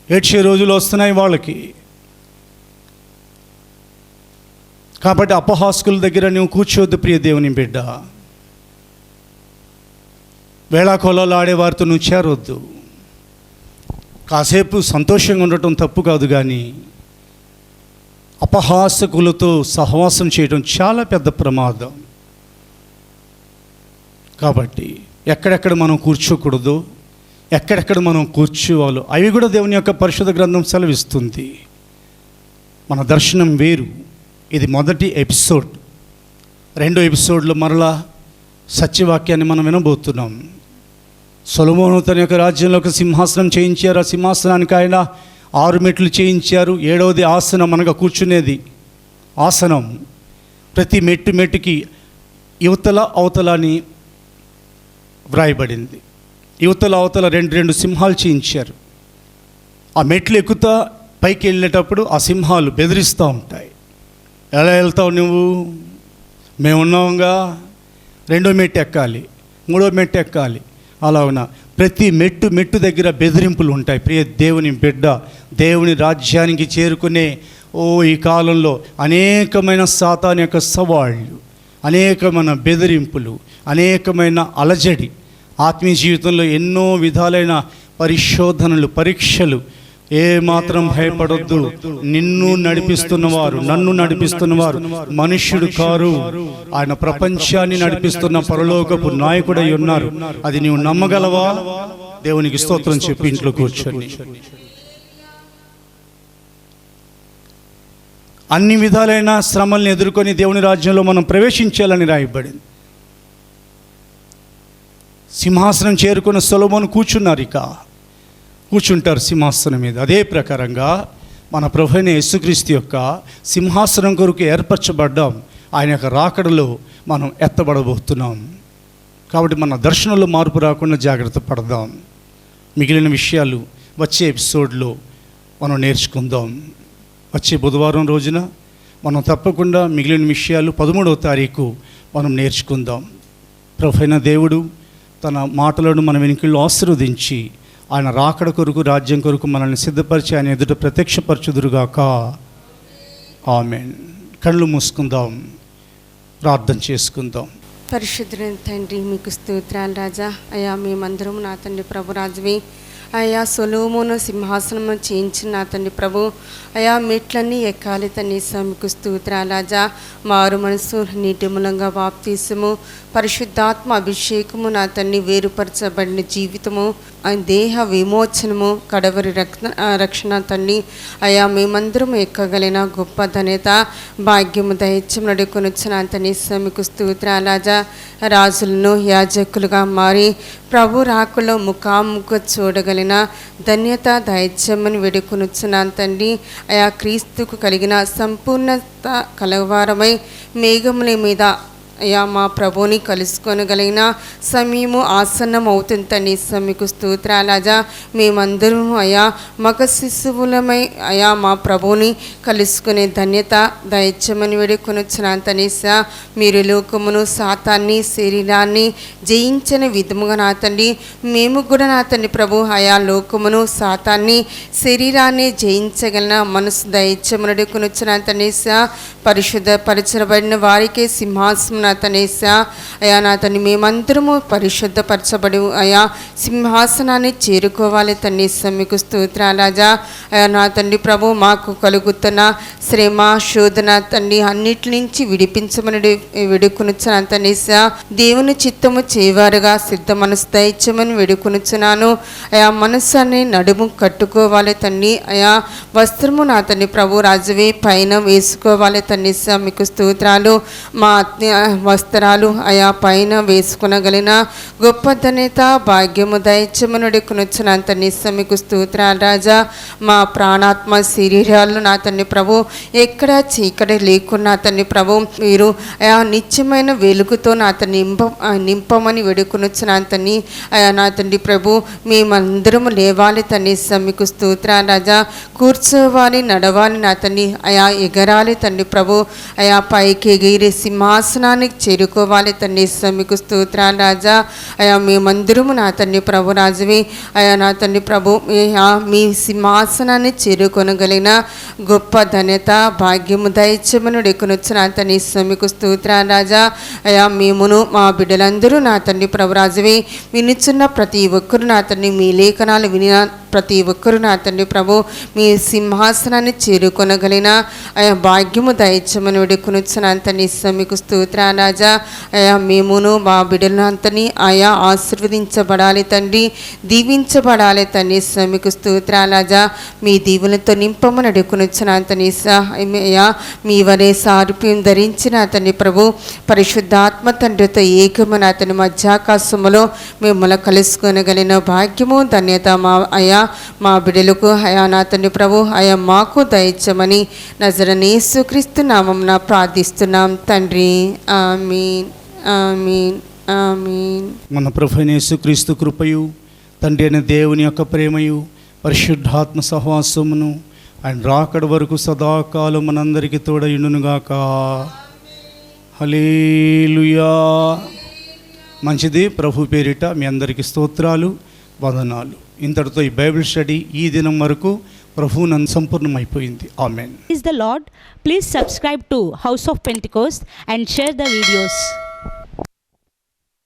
ఏడ్చే రోజులు వస్తున్నాయి వాళ్ళకి. కాబట్టి అపహాసకుల దగ్గర నువ్వు కూర్చోవద్దు ప్రియ దేవుని బిడ్డ. వేళాకోళాలు ఆడేవారితో నువ్వు చేరవద్దు. కాసేపు సంతోషంగా ఉండటం తప్పు కాదు, కానీ అపహాసకులతో సహవాసం చేయడం చాలా పెద్ద ప్రమాదం. కాబట్టి ఎక్కడెక్కడ మనం కూర్చోకూడదు, ఎక్కడెక్కడ మనం కూర్చోవాలో అవి కూడా దేవుని యొక్క పరిశుద్ధ గ్రంథం సెలవిస్తుంది. మన దర్శనం వేరు. ఇది మొదటి ఎపిసోడ్. రెండో ఎపిసోడ్లో మరలా సత్యవాక్యాన్ని మనం వినబోతున్నాం. సొలొమోను తన యొక్క రాజ్యంలో ఒక సింహాసనం చేయించారు. ఆ సింహాసనానికి ఆయన 6 మెట్లు చేయించారు. 7వది ఆసనం, అనగా కూర్చునేది ఆసనం. ప్రతి మెట్టుకి యువతల అవతల అని వ్రాయబడింది. యువతల అవతల 2 సింహాలు చేయించారు. ఆ మెట్లు ఎక్కుతా పైకి వెళ్ళేటప్పుడు ఆ సింహాలు బెదిరిస్తూ ఉంటాయి. ఎలా వెళ్తావు నువ్వు, మేమున్నాంగా, 2వ మెట్టు ఎక్కాలి, 3వ మెట్టు ఎక్కాలి. అలాగున ప్రతి మెట్టు దగ్గర బెదిరింపులు ఉంటాయి. ప్రియ దేవుని బిడ్డ, దేవుని రాజ్యానికి చేరుకునే ఈ కాలంలో అనేకమైన సాతాను యొక్క సవాళ్ళు, అనేకమైన బెదిరింపులు, అనేకమైన అలజడి, ఆత్మీయ జీవితంలో ఎన్నో విధాలైన పరిశోధనలు, పరీక్షలు. ఏ మాత్రం భయపడొద్దు. నిన్ను నడిపిస్తున్నవారు, నన్ను నడిపిస్తున్నవారు మనుష్యుడు కారు. ఆయన ప్రపంచాన్ని నడిపిస్తున్న పరలోకపు నాయకుడై ఉన్నారు. అది నీవు నమ్మగలవా? దేవునికి స్తోత్రం చెప్పి ఇంట్లో కూర్చొని అన్ని విధాలైన శ్రమల్ని ఎదుర్కొని దేవుని రాజ్యంలో మనం ప్రవేశించాలని రాయబడింది. సింహాసనం చేరుకున్న సొలొమోను కూర్చుంటారు సింహాసనం మీద. అదే ప్రకారంగా మన ప్రభువైన యేసుక్రీస్తు యొక్క సింహాసనం కొరకు ఏర్పరచబడ్డాం. ఆయన యొక్క రాకడలో మనం ఎత్తబడబోతున్నాం. కాబట్టి మన దర్శనంలో మార్పు రాకుండా జాగ్రత్త పడదాం. మిగిలిన విషయాలు వచ్చే ఎపిసోడ్లో మనం నేర్చుకుందాం. వచ్చే బుధవారం రోజున మనం తప్పకుండా మిగిలిన విషయాలు 13వ తారీఖు మనం నేర్చుకుందాం. ప్రభువైన దేవుడు తన మాటలను మన వెనుకల్లో ఆశీర్వదించి ఆయన రాకడ కొరకు, రాజ్యం కొరకు మనల్ని సిద్ధపరిచి ఆయన ఎదుట ప్రత్యక్షపరచుదురుగాక. ఆమేన్. కళ్ళు మూసుకుందాం, ప్రార్థన చేసుకుందాం. పరిశుద్ధుడైన తండ్రి, మీకు స్తోత్రాలు రాజా. అయ్యా, మేమందరం నా తండ్రి ప్రభు రాజువి. అయ్యా, సొలొమోను సింహాసనము చేయించిన నా తండ్రి ప్రభు, అయా మెట్లన్నీ ఎక్కాలి తండ్రి. మీకు స్తోత్రాలు రాజా. మారు మనసు, నీటి మూలంగా బాప్తీసము, పరిశుద్ధాత్మ అభిషేకము నా తండ్రి, వేరుపరచబడిన జీవితము, దేహ విమోచనము, కడవరి రక్షణ తండ్రి. అయా, మేమందరం ఎక్కగలిగిన గొప్ప ధన్యత భాగ్యము దయత్యం నడుకొనొచ్చిన తండ్రి. మీకు స్తోత్రాలు రాజా. రాజులను యాజకులుగా మారి ప్రభు రాకులో ముఖాముఖ చూడగలిగిన ధన్యత దయత్యమని వేడుకొనొచ్చున్నాను తండ్రి. అయా, క్రీస్తుకు కలిగిన సంపూర్ణత కలవారమై మేఘముల మీద అయ్యా మా ప్రభుని కలుసుకొనగలిగిన సమయము ఆసన్నం అవుతుంది తండ్రి. మీకు స్తోత్రాలు రాజా. మేమందరం అయా మగ శిశువులమై అయా మా ప్రభుని కలుసుకునే ధన్యత దయచేయమని వేడుకొనొచ్చున్నాను తండ్రి. మీరు లోకమును, సాతాన్ని, శరీరాన్ని జయించిన విధముగా నా తండ్రి, మేము కూడా నా తండ్రి ప్రభు అయా లోకమును, సాతాన్ని, శరీరాన్ని జయించగలిగిన మనసు దయచేయమని వేడుకొనొచ్చున్నాను తండ్రి. పరిశుద్ధ పరచబడిన వారికి సింహాసనం నా తనేస. అయా నా తన్ని మేమందరము పరిశుద్ధపరచబడి అయా సింహాసనాన్ని చేరుకోవాలి తండ్రి. మీకు స్తోత్రాలు రాజా. అయా నా తండ్రి ప్రభు, మాకు కలుగుతున్న శ్రమ, శోధన తండ్రి అన్నిటి నుంచి విడిపించమని వేడుకొనుచున్నాను తండ్రి. దేవుని చిత్తము చేయవారుగా సిద్ధ మనసు దయచేయమని వేడుకొనుచున్నాను. అయా మనస్సుని నడుము కట్టుకోవాలి తండ్రి. అయా వస్త్రము నా తండ్రి ప్రభు రాజువే పైన వేసుకోవాలి తండ్రి. మీకు స్తోత్రాలు. మా వస్త్రాలు అయా పైన వేసుకునగలిగిన గొప్ప ధన్యత భాగ్యము దయచేయమని కొనొచ్చున్నాను తండ్రి. మీకు స్తోత్రాలు రాజా. మా ప్రాణాత్మ శరీరాలు నా తండ్రి ప్రభు ఎక్కడ చీకటి లేకున్నా తండ్రి ప్రభు మీరు అయా నిత్యమైన వెలుగుతో నా తండ్రి నింపమని వేడుకొనొచ్చున్నాను తండ్రి. అయా నా తండ్రి ప్రభు మేమందరము లేవాలి తండ్రి. మీకు స్తోత్రాలు రాజా. కూర్చోవాలి, నడవాలి నా తండ్రి. అయా ఎగరాలి తండ్రి ప్రభు. అయా పైకి ఎగిరి సింహాసనాన్ని చేరుకోవాలి తండ్రి. మీకు స్తోత్రాలు రాజా. అయా మేమందరము నా తండ్రి ప్రభు రాజువి. అయా నా తండ్రి ప్రభు మీ సింహాసనాన్ని చేరుకొనగలిగిన గొప్ప ధన్యత భాగ్యము దయచేయమని వేడుకొనొచ్చు నా తండ్రి. మీకు స్తోత్రాలు రాజా. అయా మేమును మా బిడ్డలందరూ నా తండ్రి ప్రభు రాజువి వినుచున్న ప్రతి ఒక్కరు నా తండ్రి, మీ లేఖనాలు విని ప్రతి ఒక్కరు నా తండ్రి ప్రభు మీ సింహాసనాన్ని చేరుకొనగలిగిన అయా భాగ్యము దయచేయమని వేడుకొనొచ్చు నా తండ్రి. మీకు స్తోత్రాలు రాజా. అయా మేమును మా బిడ్డలంతని ఆయా ఆశీర్వదించబడాలి తండ్రి, దీవించబడాలి తండ్రి. మీకు స్తోత్రాలు రాజా. మీ దీవులతో నింపమని వేడుకొనొచ్చు నా తండ్రి. అయ్యా మీ వరే సారూప్యం ధరించిన తండ్రి ప్రభు పరిశుద్ధాత్మ తండ్రితో ఏకమని అతని మధ్యాకాశములో మిమ్మల్ని కలుసుకొనగలిగిన భాగ్యము ధన్యత మా అయా మా బిడ్డలకు అయా నా తండ్రి ప్రభు అయా మాకు దయచేయమని నజరేయుడైన యేసుక్రీస్తు నామమున ప్రార్థిస్తున్నాం తండ్రి. ఆమేన్, ఆమేన్, ఆమేన్. మన ప్రభువైన యేసుక్రీస్తు కృపయు, తండ్రి అయిన దేవుని యొక్క ప్రేమయు, పరిశుద్ధాత్మ సహవాసమును ఆయన రాకడ వరకు సదాకాలం మనందరికీ తోడయుండునుగాక. హల్లెలూయా. మంచిది. ప్రభు పేరిట మీ అందరికీ స్తోత్రాలు, వందనాలు. ఇంతటితో ఈ బైబిల్ స్టడీ ఈ దినం వరకు ప్రభువునందు సంపూర్ణమైపోయింది. ఆమేన్. Praise the Lord. Please subscribe to House of Pentecost and share the videos.